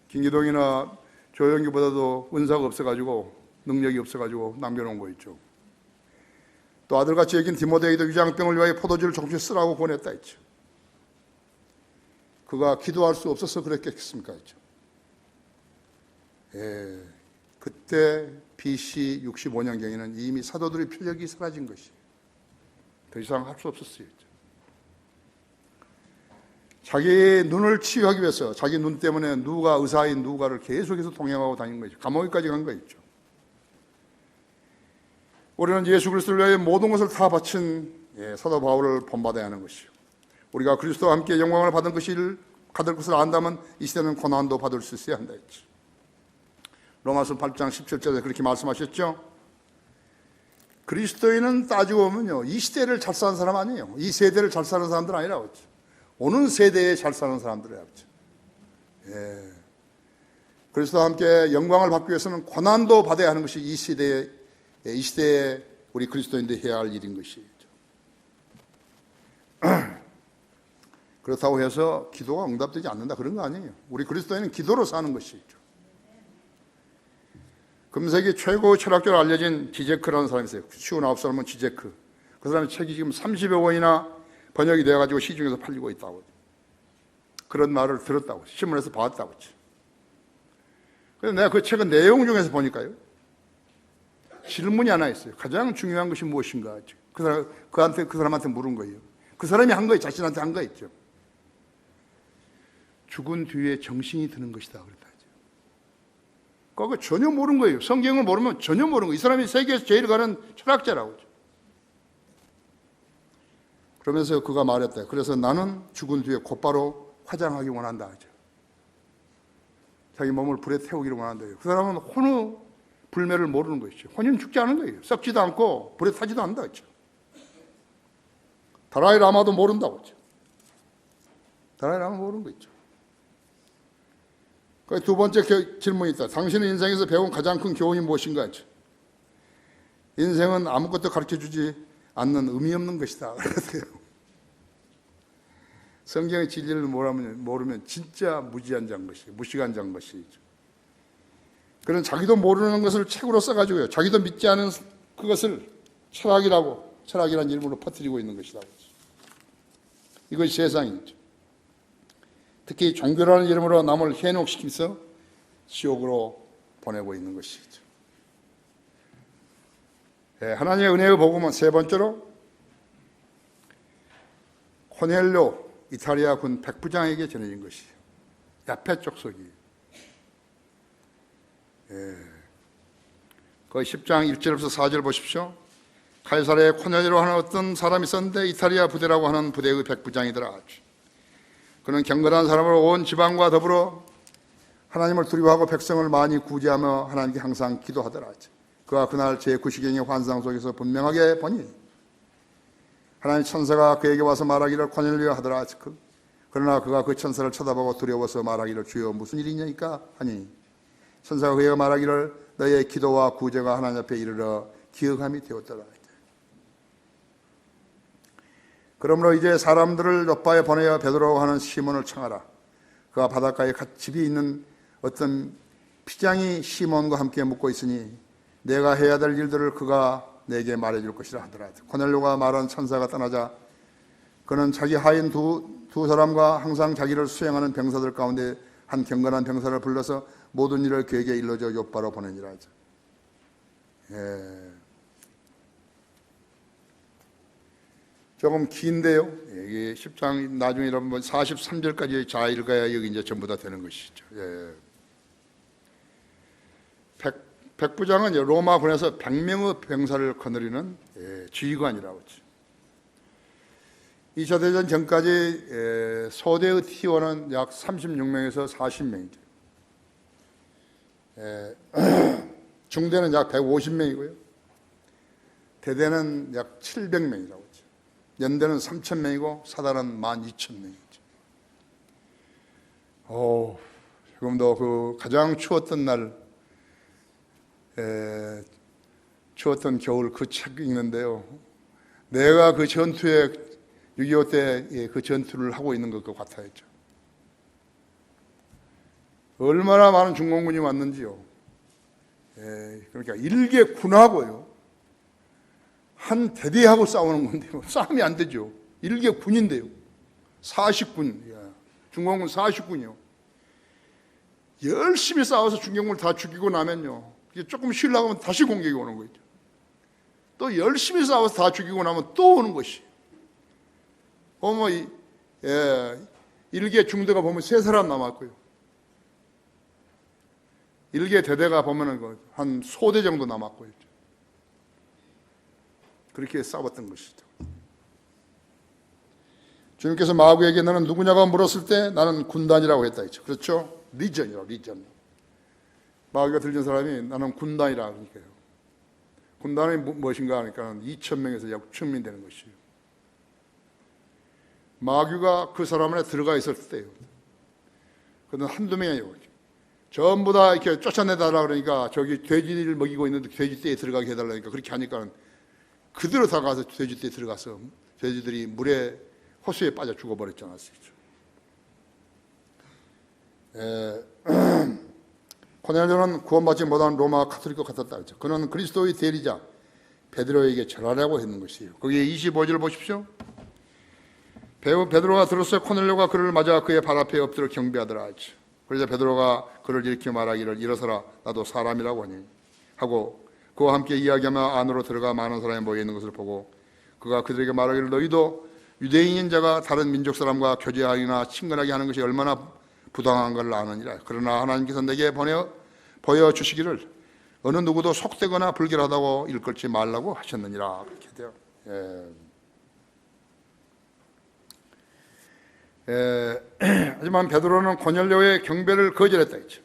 김기동이나 조영기보다도 은사가 없어가지고 능력이 없어가지고 남겨놓은 거 있죠. 또 아들같이 여긴 디모데에도 위장병을 위하여 포도주를 조금씩 쓰라고 보냈다 했죠. 그가 기도할 수 없어서 그랬겠습니까 했죠. 그때 BC 65년경에는 이미 사도들의 표적이 사라진 것이 더 이상 할 수 없었어요. 자기 눈을 치유하기 위해서 자기 눈 때문에 의사인 누가를 계속해서 동행하고 다닌 거죠. 감옥에까지 간 거였죠. 우리는 예수 그리스도를 위하여 모든 것을 다 바친 사도 바울을 본받아야 하는 것이요. 우리가 그리스도와 함께 영광을 받을 것을 안다면 이 시대는 고난도 받을 수 있어야 한다 했죠. 로마서 8장 17절에 그렇게 말씀하셨죠. 그리스도인은 따지고 보면요, 이 시대를 잘 사는 사람 아니에요. 이 세대를 잘 사는 사람들 아니라고 했죠. 오는 세대에 잘 사는 사람들이라고 했죠. 그리스도와 함께 영광을 받기 위해서는 고난도 받아야 하는 것이 이 시대에 우리 그리스도인들이 해야 할 일인 것이죠. 그렇다고 해서 기도가 응답되지 않는다 그런 거 아니에요. 우리 그리스도인은 기도로 사는 것이죠. 금세기 최고 철학자로 알려진 지제크라는 사람이 있어요. 59살이면 지제크. 그 사람의 책이 지금 30여 권이나 번역이 되어가지고 시중에서 팔리고 있다고. 그런 말을 들었다고. 신문에서 봤다고. 그래서 내가 그 책의 내용 중에서 보니까요, 질문이 하나 있어요. 가장 중요한 것이 무엇인가? 그 사람한테 물은 거예요. 그 사람이 한 거예요. 자신한테 한 거였죠. 죽은 뒤에 정신이 드는 것이다. 그랬다. 그거 전혀 모르는 거예요. 성경을 모르면 전혀 모르는 거예요. 이 사람이 세계에서 제일 가는 철학자라고. 그러면서 그가 말했다. 그래서 나는 죽은 뒤에 곧바로 화장하기 원한다 하죠. 자기 몸을 불에 태우기를 원한다. 그 사람은 혼의 불매를 모르는 것이죠. 혼은 죽지 않은 거예요. 썩지도 않고 불에 타지도 않는다 했죠. 다라이 라마도 모른다고 했죠. 다라이 라마 모르는 거 있죠. 두 번째 질문이 있다. 당신의 인생에서 배운 가장 큰 교훈이 무엇인가 했죠. 인생은 아무것도 가르쳐주지 않는 의미 없는 것이다. 그러세요. 성경의 진리를 모르면 진짜 무지한 것이죠. 무시간 것이죠. 그런 자기도 모르는 것을 책으로 써가지고요. 자기도 믿지 않은 그것을 철학이라는 이름으로 퍼뜨리고 있는 것이다. 이것이 세상이죠. 특히 종교라는 이름으로 남을 현혹시키면서 지옥으로 보내고 있는 것이죠. 하나님의 은혜의 복음은 세 번째로 코넬료 이탈리아 군 백부장에게 전해진 것이에요. 야페 족속이. 그 10장 1절부터 4절 보십시오. 카이사르에 코넬료로 하는 어떤 사람이 있었는데 이탈리아 부대라고 하는 부대의 백부장이더라. 그는 경건한 사람으로 온 지방과 더불어 하나님을 두려워하고 백성을 많이 구제하며 하나님께 항상 기도하더라. 그가 그날 제9시경의 환상 속에서 분명하게 보니 하나님 천사가 그에게 와서 말하기를 코넬리오 하더라. 그러나 그가 그 천사를 쳐다보고 두려워서 말하기를 주여 무슨 일이냐니까 하니 천사가 그에게 말하기를 너의 기도와 구제가 하나님 앞에 이르러 기억함이 되었더라. 그러므로 이제 사람들을 요바에 보내어 베드로라고 하는 시몬을 청하라. 그가 바닷가에 집이 있는 어떤 피장이 시몬과 함께 묵고 있으니 내가 해야 될 일들을 그가 내게 말해줄 것이라 하더라. 코넬료가 말한 천사가 떠나자 그는 자기 하인 두 사람과 항상 자기를 수행하는 병사들 가운데 한 경건한 병사를 불러서 모든 일을 그에게 일러줘 요바로 보내니라. 조금 긴데요. 이게 10장 나중에 여러분 43절까지 잘 읽어야 여기 이제 전부 다 되는 것이죠. 백부장은 로마군에서 100명의 병사를 거느리는 지휘관이라고 했죠. 2차 대전 전까지 소대의 T1은 약 36명에서 40명이죠. 중대는 약 150명이고요. 대대는 약 700명이라고 했죠. 연대는 3,000명이고 사단은 12,000명이죠. 지금도 그 가장 추웠던 날 추웠던 겨울 그 책 읽는데요. 내가 그 전투에 6.25 때 그 전투를 하고 있는 것 같아였죠. 얼마나 많은 중공군이 왔는지요. 그러니까 일개 군하고요. 한 대대하고 싸우는 건데요. 싸움이 안 되죠. 일개 군인데요. 40군. 중공군 40군이요. 열심히 싸워서 중공군을 다 죽이고 나면요. 조금 쉬려고 하면 다시 공격이 오는 거죠. 또 열심히 싸워서 다 죽이고 나면 또 오는 것이. 일개 중대가 보면 3사람 남았고요. 일개 대대가 보면은 한 소대 정도 남았고요. 그렇게 싸웠던 것이죠. 주님께서 마귀에게 너는 누구냐고 물었을 때 나는 군단이라고 했다 했죠. 그렇죠? 리전이라고, 리전. 마귀가 들린 사람이 나는 군단이라 그러니까요. 군단이 무엇인가 하니까 2,000명에서 약 6,000명이 되는 것이에요. 마귀가 그 사람 안에 들어가 있을 때요. 그는 한두 명이 아니고 전부 다 이렇게 쫓아내달라 그러니까 저기 돼지를 먹이고 있는데 돼지떼에 들어가게 해달라니까 그렇게 하니까 그대로 다가가서 돼지떼에 들어가서 돼지들이 물에 호수에 빠져 죽어버렸지 않았어요. 코넬료는 구원받지 못한 로마 카톨릭과 같았다 그랬죠. 그는 그리스도의 대리자 베드로에게 절하라고 했는 것이에요. 거기에 25절 보십시오. 베드로가 들었어요. 코넬료가 그를 맞아 그의 발 앞에 엎드려 경배하더라 했죠. 그러자 베드로가 그를 일으켜 말하기를 일어서라 나도 사람이라고 하니 하고 그와 함께 이야기하며 안으로 들어가 많은 사람이 모여있는 것을 보고 그가 그들에게 말하기를 너희도 유대인인 자가 다른 민족 사람과 교제하거나 친근하게 하는 것이 얼마나 부당한 걸 아느니라. 그러나 하나님께서 내게 보여주시기를 어느 누구도 속되거나 불결하다고 일컬지 말라고 하셨느니라. 그렇게 돼요. 하지만 베드로는 고넬료의 경배를 거절했다 했죠.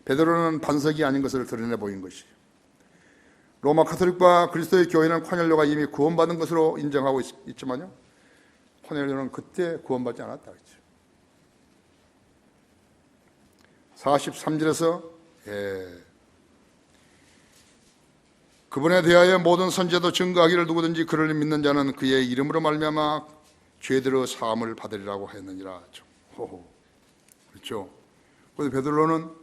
베드로는 반석이 아닌 것을 드러내 보인 것이죠. 로마 카톨릭과 그리스도의 교회는 코넬료가 이미 구원받은 것으로 인정하고 있지만요, 코넬료는 그때 구원받지 않았다 했죠. 43절에서 그분에 대하여 모든 선지자도 증거하기를 누구든지 그를 믿는 자는 그의 이름으로 말미암아 죄들의 사함을 받으리라고 했느니라. 호호. 그렇죠. 그런데 베드로는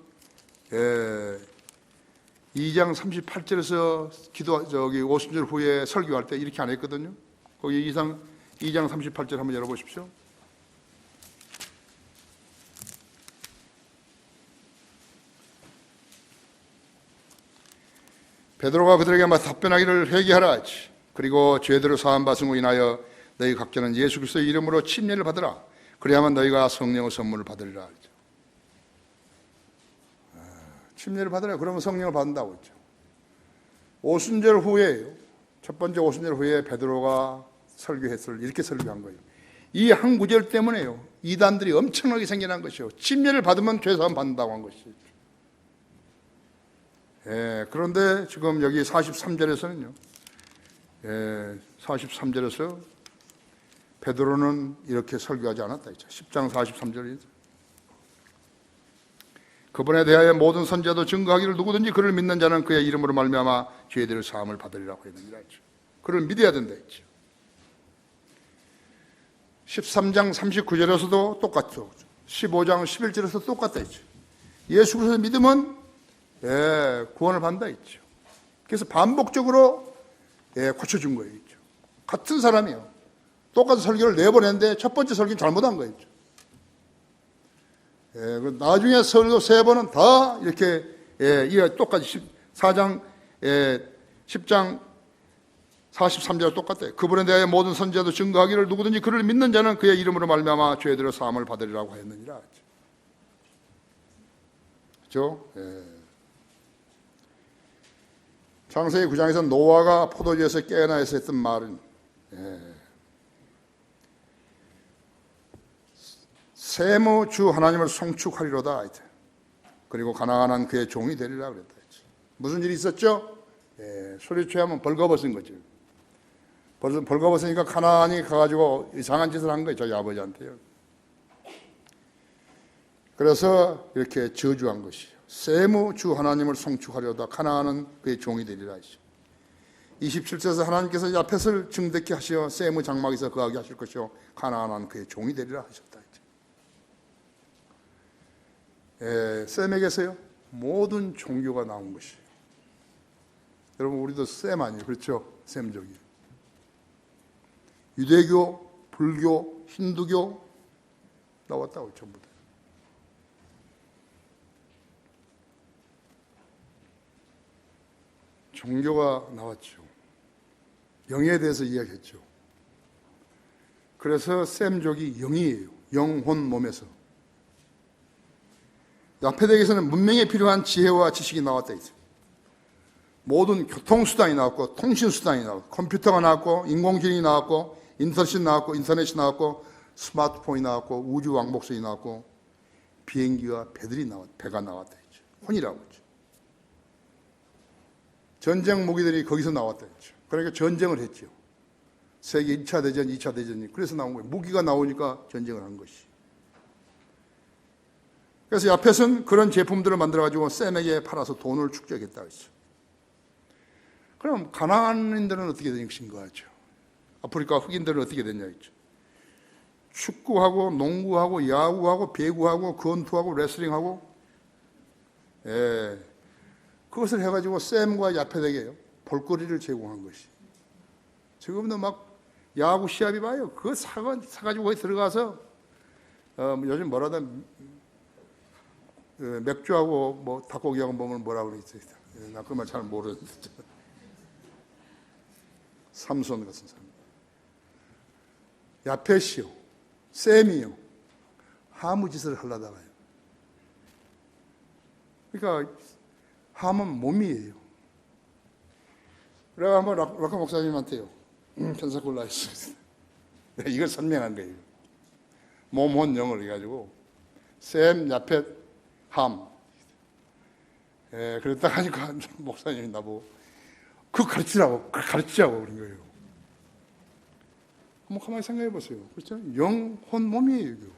2장 38절에서 오순절 후에 설교할 때 이렇게 안 했거든요. 거기 2장 38절 한번 열어보십시오. 베드로가 그들에게 답변하기를 회개하라. 그리고 죄들을 사함 받음으로 인하여 너희 각자는 예수 그리스도의 이름으로 침례를 받으라. 그래야만 너희가 성령의 선물을 받으리라. 침례를 받으라. 그러면 성령을 받는다고 했죠. 오순절 후에요. 첫 번째 오순절 후에 베드로가 설교했을 이렇게 설교한 거예요. 이 한 구절 때문에요. 이단들이 엄청나게 생겨난 것이요. 침례를 받으면 죄사함 받는다고 한 것이죠. 그런데 지금 여기 43절에서는요. 43절에서 베드로는 이렇게 설교하지 않았다 했죠. 10장 43절에 그분에 대하여 모든 선지자도 증거하기를 누구든지 그를 믿는 자는 그의 이름으로 말미암아 죄들의 사함을 받으리라고 했느니라 했죠. 그를 믿어야 된다 했죠. 13장 39절에서도 똑같죠. 15장 11절에서 똑같다 했죠. 예수 그리스도 믿으면 구원을 받는다 했죠. 그래서 반복적으로 고쳐준 거예요. 같은 사람이에요. 똑같은 설교를 4번 했는데 첫 번째 설교는 잘못한 거예요. 나중에 설교 3번은 다 이렇게 똑같이 10장 43절 똑같아요. 그분에 대하여 모든 선지자도 증거하기를 누구든지 그를 믿는 자는 그의 이름으로 말미암아 죄들의 사함을 받으리라고 했느니라. 그렇죠? 창세기 9장에서 노아가 포도주에서 깨어나서 했던 말은 셈의 주 하나님을 송축하리로다. 그리고 가나안은 그의 종이 되리라 그랬다. 무슨 일이 있었죠? 소리 취하면 벌거벗은 거죠. 벌거벗으니까 가나안이 가가지고 이상한 짓을 한 거예요. 저희 아버지한테요. 그래서 이렇게 저주한 것이요. 셈의 주 하나님을 송축하려다 가나안은 그의 종이 되리라 하시죠. 27절에서 하나님께서 야펫을 증대케 하시어 셈의 장막에서 거하게 하실 것이요 가나안은 그의 종이 되리라 하셨다. 셈에게서요 모든 종교가 나온 것이에요. 여러분 우리도 셈 아니에요. 그렇죠? 셈족이에요. 유대교, 불교, 힌두교 나왔다고 전부 다. 종교가 나왔죠. 영에 대해서 이야기했죠. 그래서 셈족이 영이에요. 영혼 몸에서. 야페덱에서는 문명에 필요한 지혜와 지식이 나왔다 했어요. 모든 교통수단이 나왔고 통신수단이 나왔고 컴퓨터가 나왔고 인공지능이 나왔고 인터넷이 나왔고 스마트폰이 나왔고 우주왕복선이 나왔고 비행기와 배가 나왔다 했죠. 혼이라고 했죠. 전쟁 무기들이 거기서 나왔다 했죠. 그러니까 전쟁을 했죠. 세계 1차 대전, 2차 대전이 그래서 나온 거예요. 무기가 나오니까 전쟁을 한 것이. 그래서 야펫은 그런 제품들을 만들어가지고 셈에게 팔아서 돈을 축적했다 했죠. 그럼 가나안인들은 어떻게 된 것인가 하죠. 아프리카 흑인들은 어떻게 됐냐 했죠. 축구하고 농구하고 야구하고 배구하고 권투하고 레슬링하고 그것을 해가지고 셈과 야펫에게 볼거리를 제공한 것이. 지금도 막 야구 시합이 봐요. 그거 사가지고 거기 들어가서 요즘 뭐라다 맥주하고 뭐 닭고기하고 보면 뭐라고 그러지? 나 그 말 잘 모르는데. 삼손 같은 사람. 야펫이요, 셈이요, 하무 짓을 하려다가요. 그러니까 함은 몸이에요. 내가 한번 락카 목사님한테요. 편사 골라 했어요. 이걸 설명한 거예요. 몸, 혼, 영을 해가지고 셈, 야펫, 함. 그랬다 하니까 목사님이 나보고 그거 가르치라고 그런 거예요. 한번 가만히 생각해 보세요. 그렇죠? 영, 혼, 몸이에요. 이거.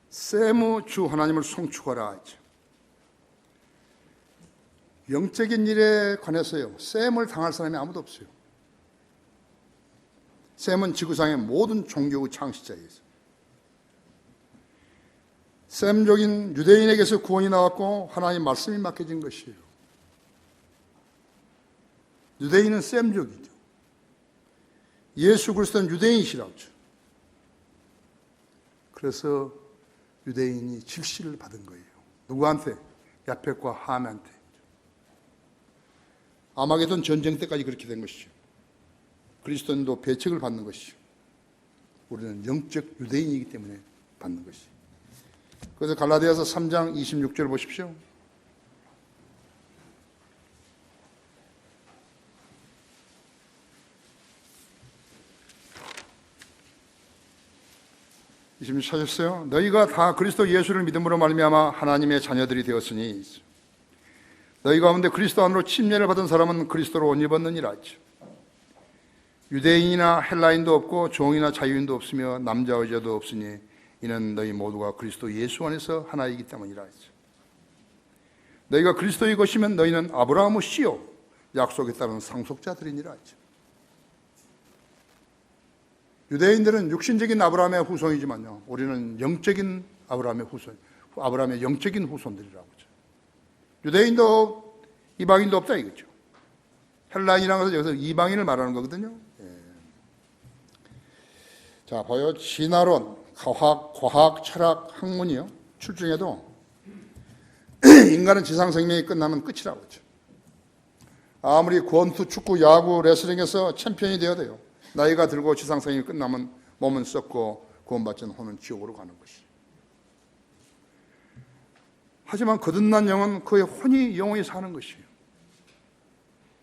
셈의 주 하나님을 송축하라 하죠. 영적인 일에 관해서요, 셈을 당할 사람이 아무도 없어요. 셈은 지구상의 모든 종교의 창시자예요. 셈족인 유대인에게서 구원이 나왔고 하나님 말씀이 맡겨진 것이에요. 유대인은 셈족이죠. 예수 그리스도는 유대인이시라고 하죠. 그래서 유대인이 질시를 받은 거예요. 누구한테? 야펫과 함한테. 아마게돈 전쟁 때까지 그렇게 된 것이죠. 그리스도인도 배척을 받는 것이죠. 우리는 영적 유대인이기 때문에 받는 것이죠. 그래서 갈라디아서 3장 26절 보십시오. 찾으셨어요? 너희가 다 그리스도 예수를 믿음으로 말미암아 하나님의 자녀들이 되었으니 너희 가운데 그리스도 안으로 침례를 받은 사람은 그리스도로 옷 입었느니라 하죠. 유대인이나 헬라인도 없고 종이나 자유인도 없으며 남자 여자도 없으니 이는 너희 모두가 그리스도 예수 안에서 하나이기 때문이라 하죠. 너희가 그리스도의 것이면 너희는 아브라함의 씨요 약속에 따른 상속자들이니라 하죠. 유대인들은 육신적인 아브라함의 후손이지만요, 우리는 영적인 아브라함의 후손, 아브라함의 영적인 후손들이라고 하죠. 유대인도 이방인도 없다 이거죠. 헬라인이라는 것은 여기서 이방인을 말하는 거거든요. 자, 봐요. 진화론, 과학, 철학, 학문이요. 출중해도 인간은 지상 생명이 끝나면 끝이라고 하죠. 아무리 권투, 축구, 야구, 레슬링에서 챔피언이 되어야 돼요. 나이가 들고 지상 생명이 끝나면 몸은 썩고 구원받지는 혼은 지옥으로 가는 것이. 하지만 거듭난 영은 그의 혼이 영원히 사는 것이에요.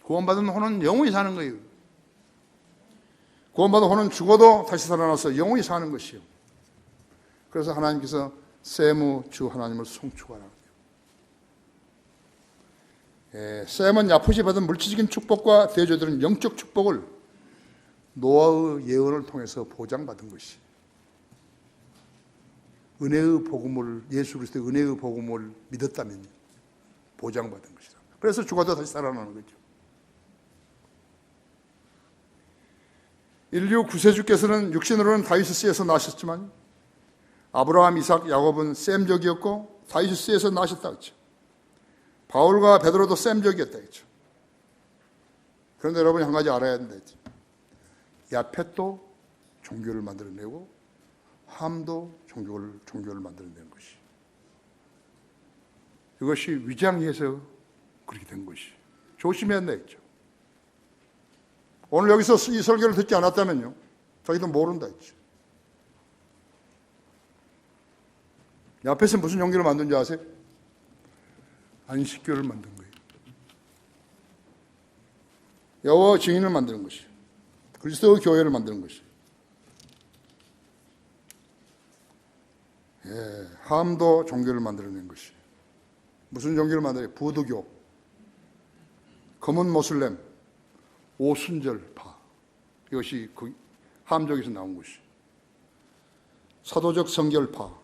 구원받은 혼은 영원히 사는 거예요. 구원받은 혼은 죽어도 다시 살아나서 영원히 사는 것이요. 그래서 하나님께서 셈의 주 하나님을 송축하라. 셈은 야풋이 받은 물질적인 축복과 대조들은 영적 축복을 노아의 예언을 통해서 보장받은 것이. 은혜의 복음을, 예수 그리스도의 은혜의 복음을 믿었다면 보장받은 것이다. 그래서 죽어도 다시 살아나는 거죠. 인류 구세주께서는 육신으로는 다윗의 씨에서 나셨지만 아브라함, 이삭, 야곱은 셈족이었고 다윗의 씨에서 나셨다 그랬죠. 바울과 베드로도 셈족이었다 그랬죠. 그런데 여러분이 한 가지 알아야 된다 했죠. 야펫도 종교를 만들어내고 함도 종교를 만들어낸 것이. 이것이 위장해서 그렇게 된 것이. 조심해야 한다 했죠. 오늘 여기서 이 설교를 듣지 않았다면요, 자기도 모른다 했죠. 야펫은 무슨 종교를 만든 줄 아세요? 안식교를 만든 거예요. 여호와 증인을 만드는 것이에요. 그리스도의 교회를 만드는 것이에요. 함도 종교를 만들어낸 것이에요. 무슨 종교를 만들어요? 부두교, 검은 모슬렘, 오순절파. 이것이 그 함족에서 나온 것이에요. 사도적 성결파,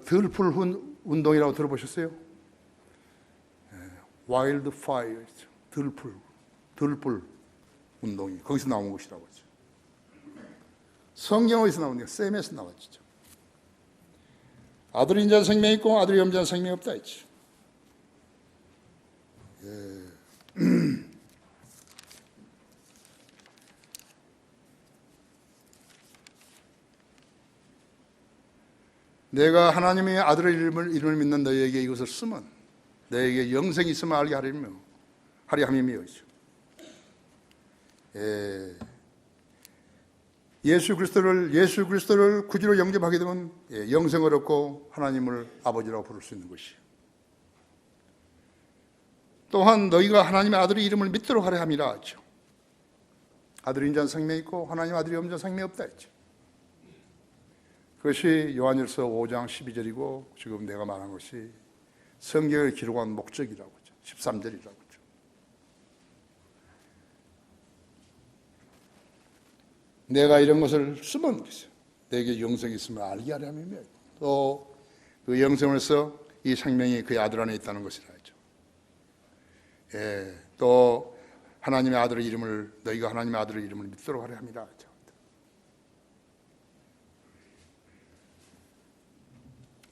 들풀 운동이라고 들어보셨어요? 와일드 파이어, 들풀 운동이 거기서 나온 것이라고 하죠. 성경 어디서 나오냐? 셈에서 나왔죠. 아들이 인자는 생명이 있고 아들이 없는 생명이 없다 했죠. 내가 하나님의 아들의 이름을 믿는 너희에게 이것을 쓰면 너희에게 영생이 있으면 알게 하리 함이며 예수 그리스도를 구주로 영접하게 되면 영생을 얻고 하나님을 아버지라고 부를 수 있는 것이에요. 또한 너희가 하나님의 아들의 이름을 믿도록 하려 함이라 하죠. 아들이 인자는 생명이 있고 하나님 아들이 없는 자는 생명이 없다 했죠. 그것이 요한일서 5장 12절이고 지금 내가 말한 것이 성경을 기록한 목적이라고 하죠. 13절이라고 하죠. 내가 이런 것을 쓰면 내게 영생이 있으면 알게 하려 함이며 또 그 영생으로서 이 생명이 그의 아들 안에 있다는 것이라 하죠. 예, 또 하나님의 아들의 이름을 너희가 하나님의 아들의 이름을 믿도록 하려 함이라 하죠.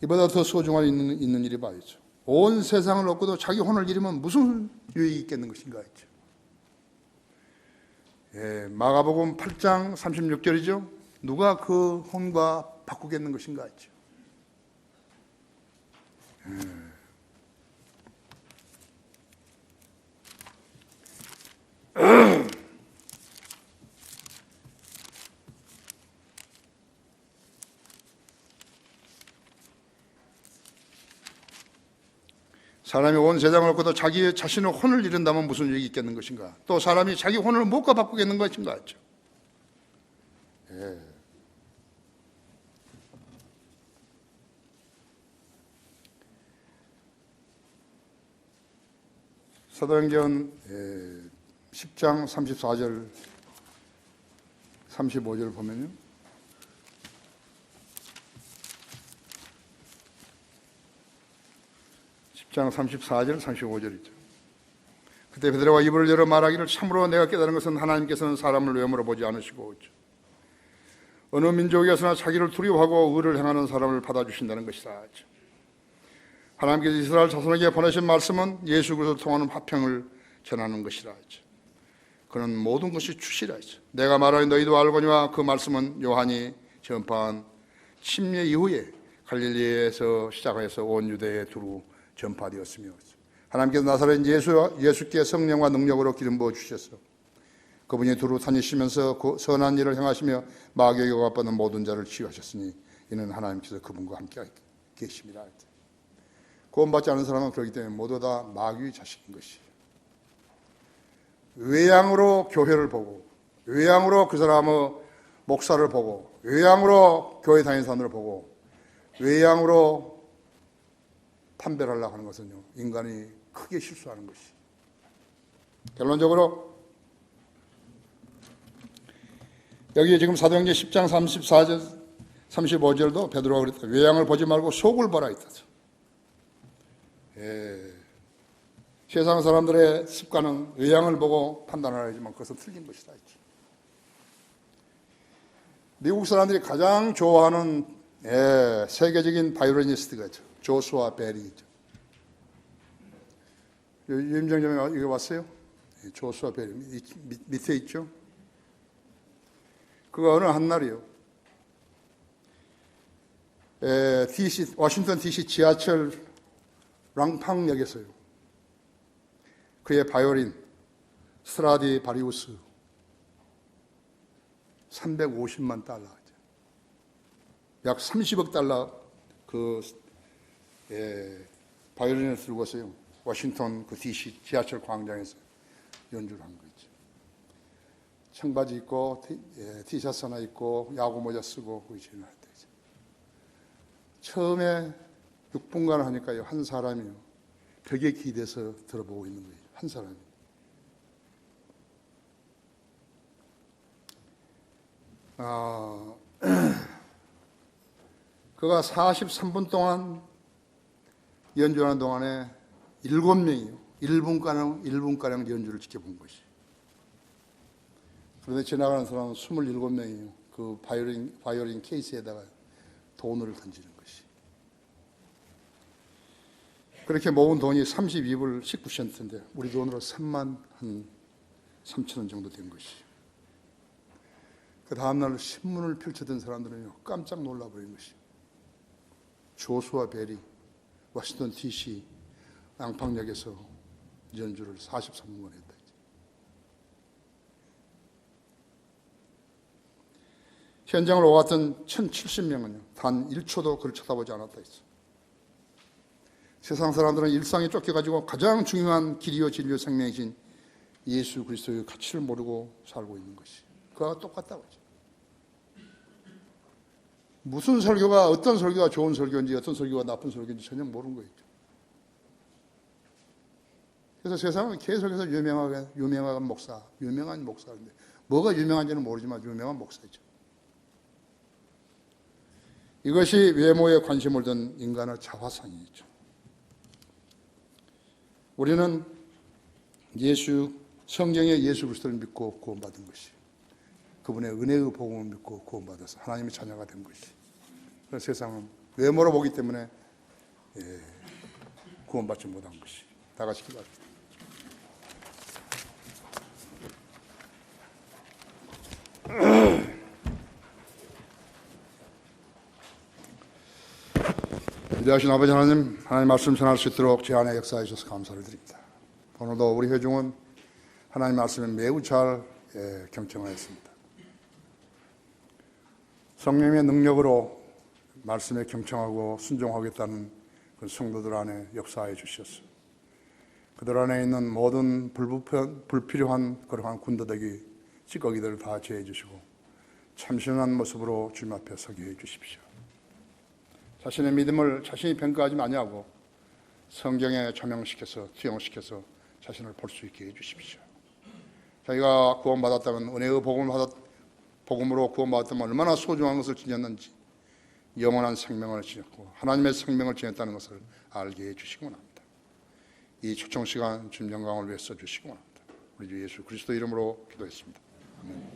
이보다 더 소중한 있는 일이 봐야죠. 온 세상을 얻고도 자기 혼을 잃으면 무슨 유익이 있겠는 것인가 했죠. 예, 마가복음 8장 36절이죠. 누가 그 혼과 바꾸겠는 것인가 했죠. 사람이 온 세상을 얻고도 자기 자신의 혼을 잃은다면 무슨 유익이 있겠는 것인가? 또 사람이 자기 혼을 무엇과 바꾸겠는 것인가 했죠. 예. 사도행전 10장 34절 35절 보면요. 10장 34절 35절이죠. 그때 베드로가 입을 열어 말하기를 참으로 내가 깨달은 것은 하나님께서는 사람을 외모로 보지 않으시고 어느 민족이었으나 자기를 두려워하고 의를 행하는 사람을 받아주신다는 것이다. 하나님께서 이스라엘 자손에게 보내신 말씀은 예수 그리스도를 통하는 화평을 전하는 것이라. 그는 모든 것이 주시라. 내가 말하니 너희도 알거니와 그 말씀은 요한이 전파한 침례 이후에 갈릴리에서 시작해서 온 유대에 두루 전파되었으며 하나님께서 나사렛 예수께 성령과 능력으로 기름 부어 주셔서 그분이 두루 다니시면서 선한 일을 행하시며 마귀에게 억압받는 모든 자를 치유하셨으니 이는 하나님께서 그분과 함께 계십니다. 구원받지 않은 사람은 그렇기 때문에 모두 다 마귀의 자식인 것이에요. 외양으로 교회를 보고 외양으로 그 사람의 목사를 보고 외양으로 교회 다니는 사람을 보고 외양으로 판별을 하려고 하는 것은요, 인간이 크게 실수하는 것이. 결론적으로 여기 지금 사도행전 10장 34절 35절도 베드로가 그랬다. 외양을 보지 말고 속을 보라 했다. 예. 세상 사람들의 습관은 외양을 보고 판단하지만 그것은 틀린 것이다. 미국 사람들이 가장 좋아하는 세계적인 바이올리니스트가 있죠. 조슈아 베리죠. 임장점에 이거 왔어요? 조슈아 베리 밑에 있죠. 그가 어느 한날이요. 워싱턴 DC 지하철 랑팡역에서요. 그의 바이올린 스트라디바리우스 350만 달러, 약 30억 달러 그 바이올린을 들고서요. 워싱턴 그 DC 지하철 광장에서 연주를 한 거죠. 청바지 입고 티셔츠 하나 입고 야구 모자 쓰고 그 진을 할 때죠. 처음에 6분간 하니까요, 한 사람이요 벽에 기대서 들어보고 있는 거예요. 한 사람이. 그가 43분 동안 연주하는 동안에 7명이요 1분가량 연주를 지켜본 것이. 그런데 지나가는 사람은 27명이요 그 바이올린 케이스에다가 돈을 던지는 것이. 그렇게 모은 돈이 32불 19센트인데 우리 돈으로 3만 한 3천 원 정도 된 것이. 그 다음날 신문을 펼쳐든 사람들은요 깜짝 놀라버린 것이. 조슈아 베리 워싱턴 DC 랑팡역에서 연주를 43분간 했다. 현장을 오갔던 1070명은요 단 1초도 그를 쳐다보지 않았다 했어. 세상 사람들은 일상에 쫓겨가지고 가장 중요한 길이요 진리요 생명이신 예수 그리스도의 가치를 모르고 살고 있는 것이 그와 똑같다고 하죠. 무슨 설교가 어떤 설교가 좋은 설교인지 어떤 설교가 나쁜 설교인지 전혀 모르는 거죠. 그래서 세상은 계속해서 유명한 목사인데 뭐가 유명한지는 모르지만 유명한 목사죠. 이것이 외모에 관심을 둔 인간의 자화상이죠. 우리는 성경의 예수 그리스도를 믿고 구원받은 것이 그분의 은혜의 복음을 믿고 구원받아서 하나님의 자녀가 된 것이 그래서 세상은 외모로 보기 때문에 구원받지 못한 것이 다 같이 기도합니다. 위대하신 아버지 하나님 말씀 전할 수 있도록 제 안에 역사해 주셔서 감사를 드립니다. 오늘도 우리 회중은 하나님 말씀에 매우 잘 경청하였습니다. 성령의 능력으로 말씀에 경청하고 순종하겠다는 그 성도들 안에 역사해 주셔서 그들 안에 있는 모든 불필요한 그러한 군더더기 찌꺼기들을 다 제해 주시고 참신한 모습으로 주님 앞에 서게 해 주십시오. 자신의 믿음을 자신이 평가하지 아니하고 성경에 투영시켜서 자신을 볼 수 있게 해주십시오. 자기가 구원받았다면 은혜의 복음으로 구원받았다면 얼마나 소중한 것을 지녔는지 영원한 생명을 지녔고 하나님의 생명을 지녔다는 것을 알게 해주시기 원합니다. 이 초청시간 주님 영광을 위해 써주시기 원합니다. 우리 주 예수 그리스도 이름으로 기도했습니다. 아멘.